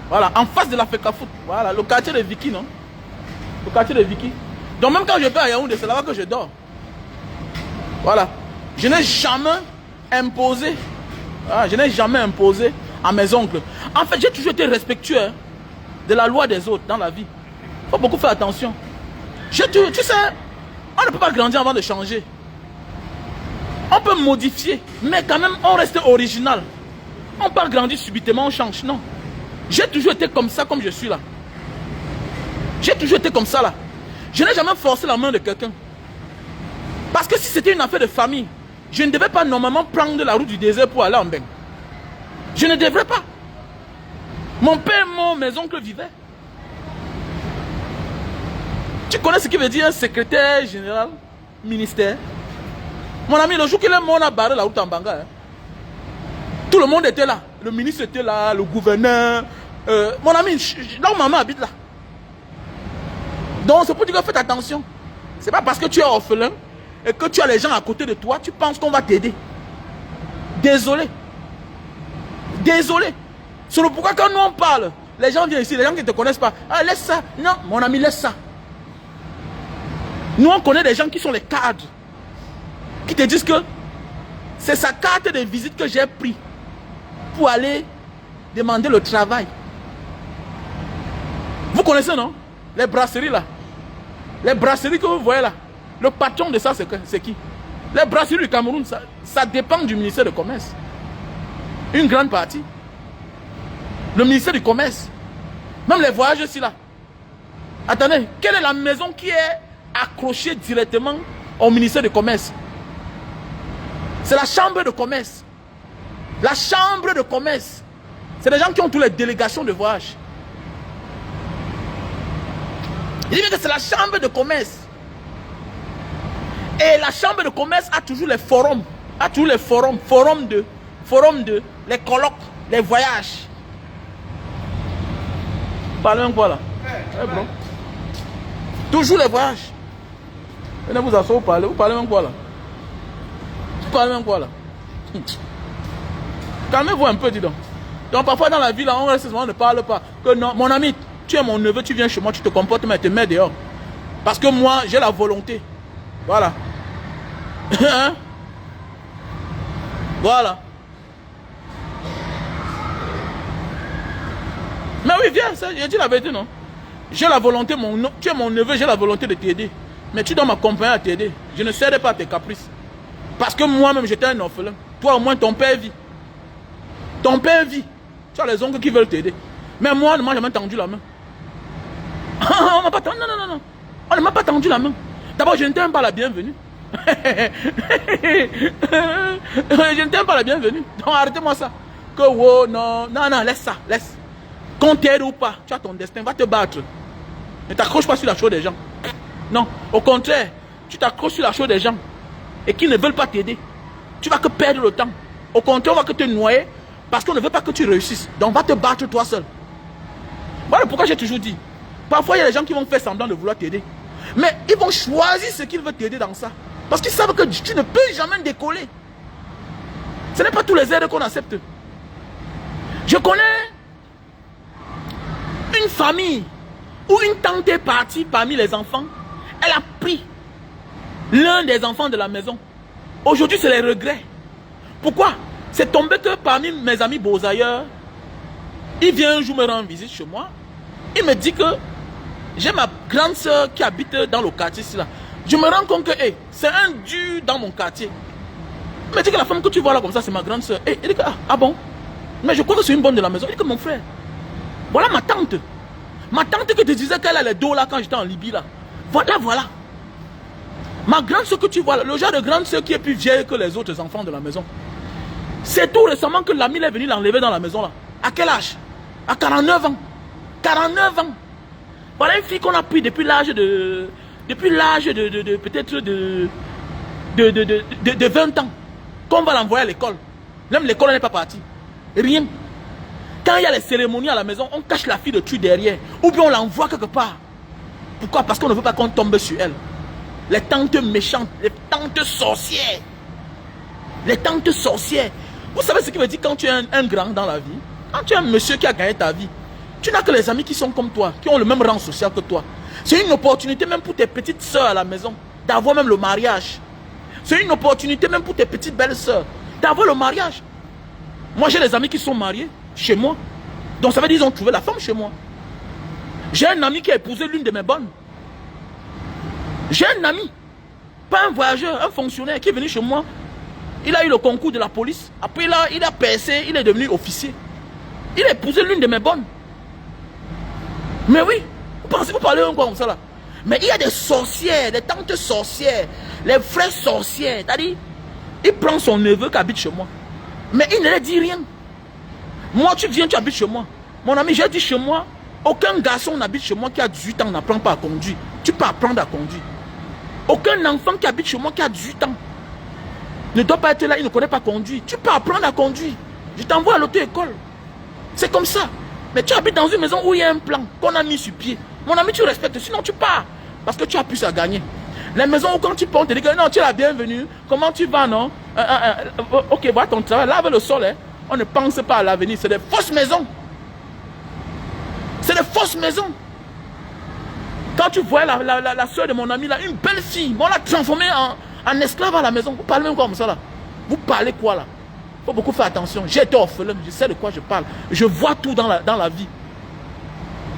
Voilà, en face de la FECAFOOT. Voilà, le quartier de Vicky, non? Le quartier de Vicky. Donc même quand je vais à Yaoundé, c'est là-bas que je dors. Voilà. Je n'ai jamais imposé. Voilà, je n'ai jamais imposé à mes oncles. En fait, j'ai toujours été respectueux de la loi des autres dans la vie. Il faut beaucoup faire attention. Tu sais, on ne peut pas grandir avant de changer. On peut modifier, mais quand même, on reste original. On ne peut pas grandir subitement, on change. Non. J'ai toujours été comme ça, comme je suis là. J'ai toujours été comme ça là. Je n'ai jamais forcé la main de quelqu'un. Parce que si c'était une affaire de famille, je ne devais pas normalement prendre la route du désert pour aller en bain. Je ne devrais pas. Mon père, mes oncles vivaient. Tu connais ce qui veut dire un secrétaire général, ministère? Mon ami, le jour qu'il est mort, on a barré la route en Banga. Hein. Tout le monde était là. Le ministre était là, le gouverneur. Mon ami, là où maman habite là. Donc c'est pour dire que faites attention. C'est pas parce que tu es orphelin et que tu as les gens à côté de toi, tu penses qu'on va t'aider. Désolé. Désolé. C'est le pourquoi quand nous on parle, les gens viennent ici, les gens qui ne te connaissent pas. Ah, laisse ça. Non, mon ami, laisse ça. Nous on connaît des gens qui sont les cadres. Qui te disent que c'est sa carte de visite que j'ai pris pour aller demander le travail. Vous connaissez, non? Les brasseries là. Les brasseries que vous voyez là. Le patron de ça, c'est qui? Les brasseries du Cameroun, ça dépend du ministère du Commerce. Une grande partie. Le ministère du Commerce. Même les voyages aussi là. Attendez, quelle est la maison qui est accrochée directement au ministère du Commerce? C'est la chambre de commerce. La chambre de commerce. C'est des gens qui ont toutes les délégations de voyage. Il dit que c'est la chambre de commerce. Et la chambre de commerce a toujours les forums. A toujours les forums. Forum de, les colloques, les voyages. Parlez même quoi là? Bro. Toujours les voyages. Venez vous asseoir, vous parlez même quoi là? Vous parlez même quoi là? Calmez-vous un peu, dis donc. Donc parfois dans la vie là, on reste souvent, on ne parle pas. Que non, mon ami, tu es mon neveu, tu viens chez moi, tu te comportes, mais tu te mets dehors. Parce que moi, j'ai la volonté. Voilà. Hein? Voilà. Mais oui, viens, j'ai dit la vérité, non? J'ai la volonté, tu es mon neveu, j'ai la volonté de t'aider. Mais tu dois m'accompagner à t'aider. Je ne céderai pas à tes caprices. Parce que moi-même, j'étais un orphelin. Toi, au moins, ton père vit. Ton père vit. Tu as les oncles qui veulent t'aider. Mais moi, on ne m'a jamais tendu la main. On m'a pas tendu, non. On ne m'a pas tendu la main. D'abord, je n'étais même pas la bienvenue. Je ne t'aime pas la bienvenue. Donc arrêtez-moi ça. Que oh, non, non, non, laisse ça, laisse. Qu'on t'aide ou pas, tu as ton destin, va te battre. Ne t'accroche pas sur la chose des gens. Non, au contraire, tu t'accroches sur la chose des gens et qui ne veulent pas t'aider. Tu vas que perdre le temps. Au contraire, on va que te noyer parce qu'on ne veut pas que tu réussisses. Donc va te battre toi seul. Voilà pourquoi j'ai toujours dit. Parfois, il y a des gens qui vont faire semblant de vouloir t'aider. Mais ils vont choisir ce qu'ils veulent t'aider dans ça. Parce qu'ils savent que tu ne peux jamais décoller. Ce n'est pas tous les aides qu'on accepte. Je connais une famille où une tante est partie parmi les enfants. Elle a pris l'un des enfants de la maison. Aujourd'hui, c'est les regrets. Pourquoi? C'est tombé que parmi mes amis beaux-ailleurs, il vient un jour me rendre visite chez moi. Il me dit que j'ai ma grande soeur qui habite dans le quartier ici là. Je me rends compte que hey, c'est un dur dans mon quartier. Il me dit que la femme que tu vois là comme ça, c'est ma grande soeur. Hey, il dit que ah bon? Mais je crois que c'est une bonne de la maison. Il dit que mon frère, voilà ma tante. Ma tante qui te disait qu'elle a les dos là quand j'étais en Libye là. Voilà, voilà. Ma grande soeur que tu vois là, le genre de grande soeur qui est plus vieille que les autres enfants de la maison. C'est tout récemment que l'ami est venu l'enlever dans la maison là. À quel âge? À 49 ans. 49 ans. Voilà une fille qu'on a pris depuis l'âge de... Depuis l'âge de peut-être de 20 ans. Qu'on va l'envoyer à l'école. Même l'école n'est pas partie. Rien. Quand il y a les cérémonies à la maison, on cache la fille de tuer derrière. Ou bien on l'envoie quelque part. Pourquoi? Parce qu'on ne veut pas qu'on tombe sur elle. Les tantes méchantes, les tantes sorcières. Les tantes sorcières. Vous savez ce qui veut dire quand tu es un grand dans la vie? Quand tu es un monsieur qui a gagné ta vie, tu n'as que les amis qui sont comme toi, qui ont le même rang social que toi. C'est une opportunité même pour tes petites soeurs à la maison, d'avoir même le mariage. C'est une opportunité même pour tes petites belles soeurs, d'avoir le mariage. Moi j'ai des amis qui sont mariés chez moi. Donc ça veut dire qu'ils ont trouvé la femme chez moi. J'ai un ami qui a épousé l'une de mes bonnes. J'ai un ami, pas un voyageur, un fonctionnaire qui est venu chez moi. Il a eu le concours de la police. Après il a percé, il est devenu officier. Il a épousé l'une de mes bonnes. Mais oui, vous parlez encore comme ça là. Mais il y a des sorcières, des tantes sorcières, les frères sorcières. C'est-à-dire, il prend son neveu qui habite chez moi. Mais il ne lui dit rien. Moi, tu viens, tu habites chez moi. Mon ami, j'ai dit chez moi, aucun garçon n'habite chez moi qui a 18 ans n'apprend pas à conduire. Tu peux apprendre à conduire. Aucun enfant qui habite chez moi qui a 18 ans ne doit pas être là, il ne connaît pas conduire. Tu peux apprendre à conduire. Je t'envoie à l'auto-école. C'est comme ça. Mais tu habites dans une maison où il y a un plan qu'on a mis sur pied. Mon ami, tu respectes, sinon tu pars. Parce que tu as plus à gagner. Les maisons où quand tu pars, on te dit que non, tu es la bienvenue. Comment tu vas, non? Ok, voilà ton travail. Lave le sol. Hein. On ne pense pas à l'avenir. C'est des fausses maisons. C'est des fausses maisons. Quand tu vois la soeur de mon ami, là, une belle fille, on l'a transformée en esclave à la maison. Vous parlez même comme ça là. Vous parlez quoi là? Il faut beaucoup faire attention. J'ai été orphelin, je sais de quoi je parle. Je vois tout dans la vie.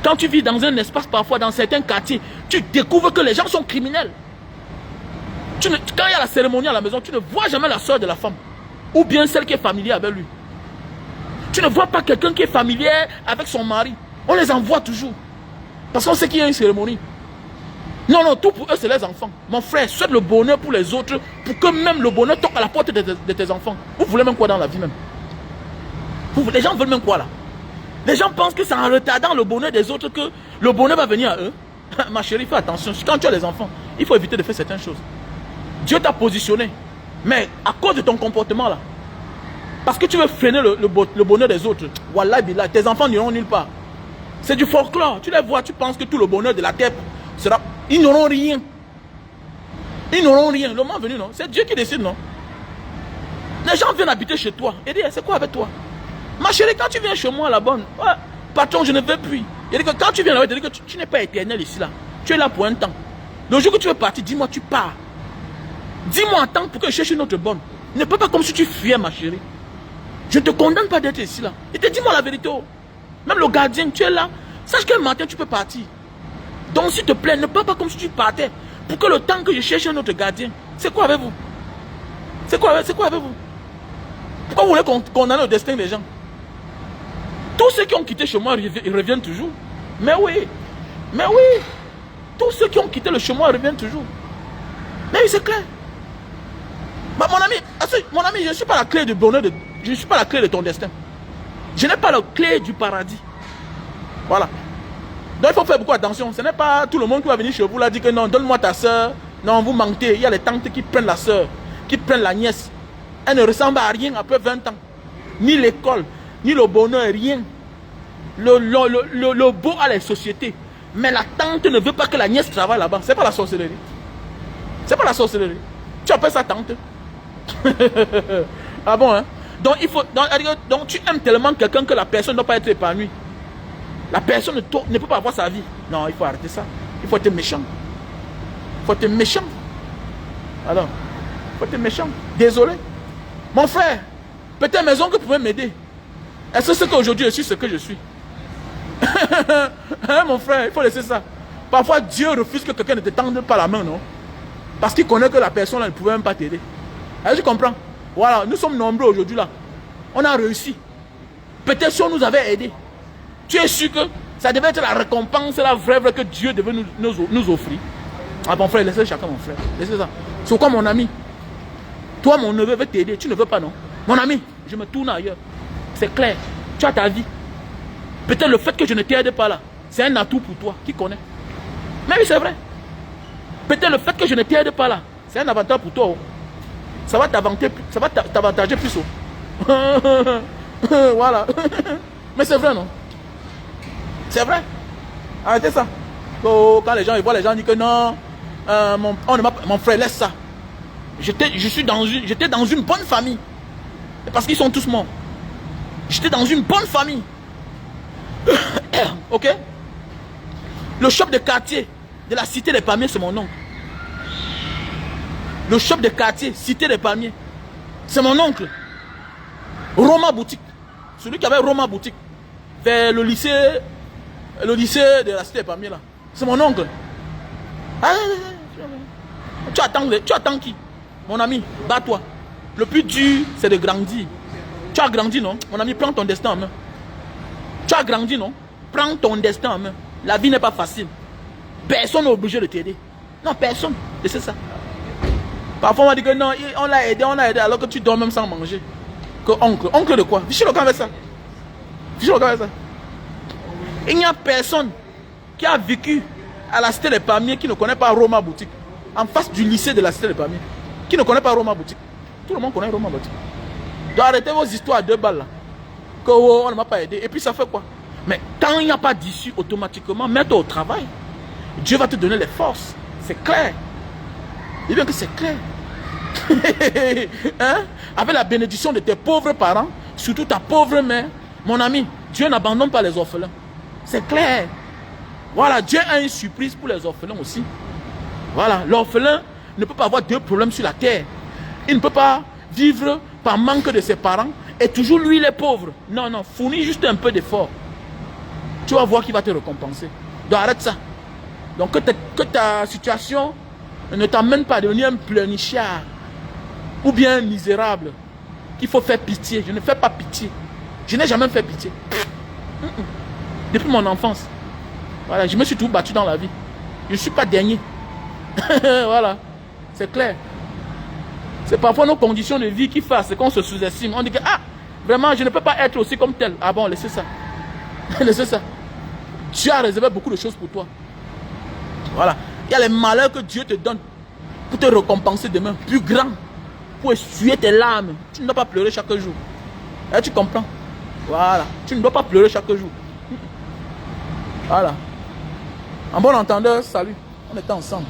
Quand tu vis dans un espace, parfois dans certains quartiers, tu découvres que les gens sont criminels. Quand il y a la cérémonie à la maison, tu ne vois jamais la soeur de la femme. Ou bien celle qui est familière avec lui. Tu ne vois pas quelqu'un qui est familier avec son mari. On les envoie toujours. Parce qu'on sait qu'il y a une cérémonie. Non, non, tout pour eux, c'est les enfants. Mon frère, souhaite le bonheur pour les autres, pour que même le bonheur toque à la porte de tes enfants. Vous voulez même quoi dans la vie même? Les gens veulent même quoi là? Les gens pensent que c'est en retardant le bonheur des autres que le bonheur va venir à eux. Ma chérie, fais attention. Quand tu as les enfants, il faut éviter de faire certaines choses. Dieu t'a positionné. Mais à cause de ton comportement là, parce que tu veux freiner le bonheur des autres, wallah billah, tes enfants n'iront nulle part. C'est du folklore. Tu les vois, tu penses que tout le bonheur de la terre sera... Ils n'auront rien. Ils n'auront rien. Le moment venu, non? C'est Dieu qui décide, non? Les gens viennent habiter chez toi. Et disent, c'est quoi avec toi? Ma chérie, quand tu viens chez moi, la bonne, ouais, patron, je ne veux plus. Il dit que quand tu viens là-bas, il dit que tu n'es pas éternel ici, là. Tu es là pour un temps. Le jour que tu veux partir, dis-moi, tu pars. Dis-moi en temps pour que je cherche une autre bonne. Ne peux pas comme si tu fuyais, ma chérie. Je ne te condamne pas d'être ici, là. Et te dis-moi la vérité. Oh. Même le gardien, tu es là. Sache qu'un matin, tu peux partir. Donc, s'il te plaît, ne parle pas comme si tu partais. Pour que le temps que je cherche un autre gardien. C'est quoi avec vous? C'est quoi avec vous? Pourquoi vous voulez condamner le destin des gens? Tous ceux qui ont quitté chez moi, ils reviennent toujours. Mais oui. Mais oui. Tous ceux qui ont quitté le chemin reviennent toujours. Mais oui, c'est clair. Bah, mon ami, je ne suis pas la clé du bonheur, je ne suis pas la clé de ton destin. Je n'ai pas la clé du paradis. Voilà. Donc il faut faire beaucoup attention. Ce n'est pas tout le monde qui va venir chez vous là dire que non, donne-moi ta soeur. Non, vous mentez. Il y a les tantes qui prennent la soeur, qui prennent la nièce. Elle ne ressemble à rien après 20 ans. Ni l'école, ni le bonheur, rien. Le beau à la société. Mais la tante ne veut pas que la nièce travaille là-bas. C'est pas la sorcellerie. C'est pas la sorcellerie. Tu appelles ça tante. Ah bon, hein? Donc, donc tu aimes tellement quelqu'un que la personne ne doit pas être épanouie. La personne ne peut pas avoir sa vie. Non, il faut arrêter ça. Il faut être méchant. Il faut être méchant. Alors, il faut être méchant. Désolé. Mon frère, peut-être maison que vous pouvez m'aider. Est-ce que qu'aujourd'hui je suis ce que je suis? Hein, mon frère, il faut laisser ça. Parfois, Dieu refuse que quelqu'un ne te tende pas la main, non? Parce qu'il connaît que la personne là, ne pouvait même pas t'aider. Alors, je comprends. Voilà, nous sommes nombreux aujourd'hui là. On a réussi. Peut-être si on nous avait aidés. Tu es sûr que ça devait être la récompense, la vraie que Dieu devait nous offrir. Ah bon frère, laissez chacun mon frère. Laissez ça. C'est quoi mon ami? Toi mon neveu veut t'aider, tu ne veux pas non? Mon ami, je me tourne ailleurs. C'est clair. Tu as ta vie. Peut-être le fait que je ne t'aide pas là, c'est un atout pour toi. Qui connaît? Mais oui, c'est vrai. Peut-être le fait que je ne t'aide pas là, c'est un avantage pour toi. Oh. Ça va t'avantager plus. Oh. Voilà. Mais c'est vrai, non? C'est vrai. Arrêtez ça. Oh, quand les gens voient les gens disent que non, mon frère, laisse ça. J'étais dans une bonne famille. Parce qu'ils sont tous morts. J'étais dans une bonne famille. Ok? Le chef de quartier de la cité des Palmiers, c'est mon oncle. Le chef de quartier, cité des Palmiers, c'est mon oncle. Roma Boutique. Celui qui avait Roma Boutique. Vers le lycée de la cité des Palmiers là. C'est mon oncle. Ah, tu attends qui? Mon ami, bats-toi. Le plus dur, c'est de grandir. Tu as grandi, non? Mon ami, prends ton destin en main. Tu as grandi, non? Prends ton destin en main. La vie n'est pas facile. Personne n'est obligé de t'aider. Non, personne. Et c'est ça. Parfois, on va dire que non, on l'a aidé, alors que tu dors même sans manger. Que oncle. Oncle de quoi? Fichez le camp avec ça. Fichez le camp avec ça. Il n'y a personne qui a vécu à la cité des Palmiers qui ne connaît pas Roma Boutique. En face du lycée de la cité des Palmiers. Qui ne connaît pas Roma Boutique. Tout le monde connaît Roma Boutique. Donc arrêtez vos histoires à 2 balles là. Que oh, on ne m'a pas aidé. Et puis ça fait quoi? Mais quand il n'y a pas d'issue, automatiquement, mets-toi au travail. Dieu va te donner les forces. C'est clair. Et bien que c'est clair. Hein? Avec la bénédiction de tes pauvres parents, surtout ta pauvre mère, mon ami, Dieu n'abandonne pas les orphelins. C'est clair. Voilà, Dieu a une surprise pour les orphelins aussi. Voilà, l'orphelin ne peut pas avoir 2 problèmes sur la terre. Il ne peut pas vivre par manque de ses parents et toujours lui il est pauvre. Non, non, fournis juste un peu d'effort. Tu vas voir qu'il va te récompenser. Donc arrête ça. Donc que ta situation ne t'amène pas à devenir un pleurnichard ou bien un misérable qu'il faut faire pitié. Je ne fais pas pitié. Je n'ai jamais fait pitié. Depuis mon enfance. Voilà, je me suis tout battu dans la vie. Je ne suis pas dernier. Voilà, c'est clair. C'est parfois nos conditions de vie qui fassent qu'on se sous-estime. On dit que, ah, vraiment, je ne peux pas être aussi comme tel. Ah bon, laissez ça. Laissez ça. Dieu a réservé beaucoup de choses pour toi. Voilà. Il y a les malheurs que Dieu te donne pour te récompenser demain, plus grand, pour essuyer tes larmes. Tu ne dois pas pleurer chaque jour. Et tu comprends? Voilà. Tu ne dois pas pleurer chaque jour. Voilà. En bon entendeur, salut. On est ensemble.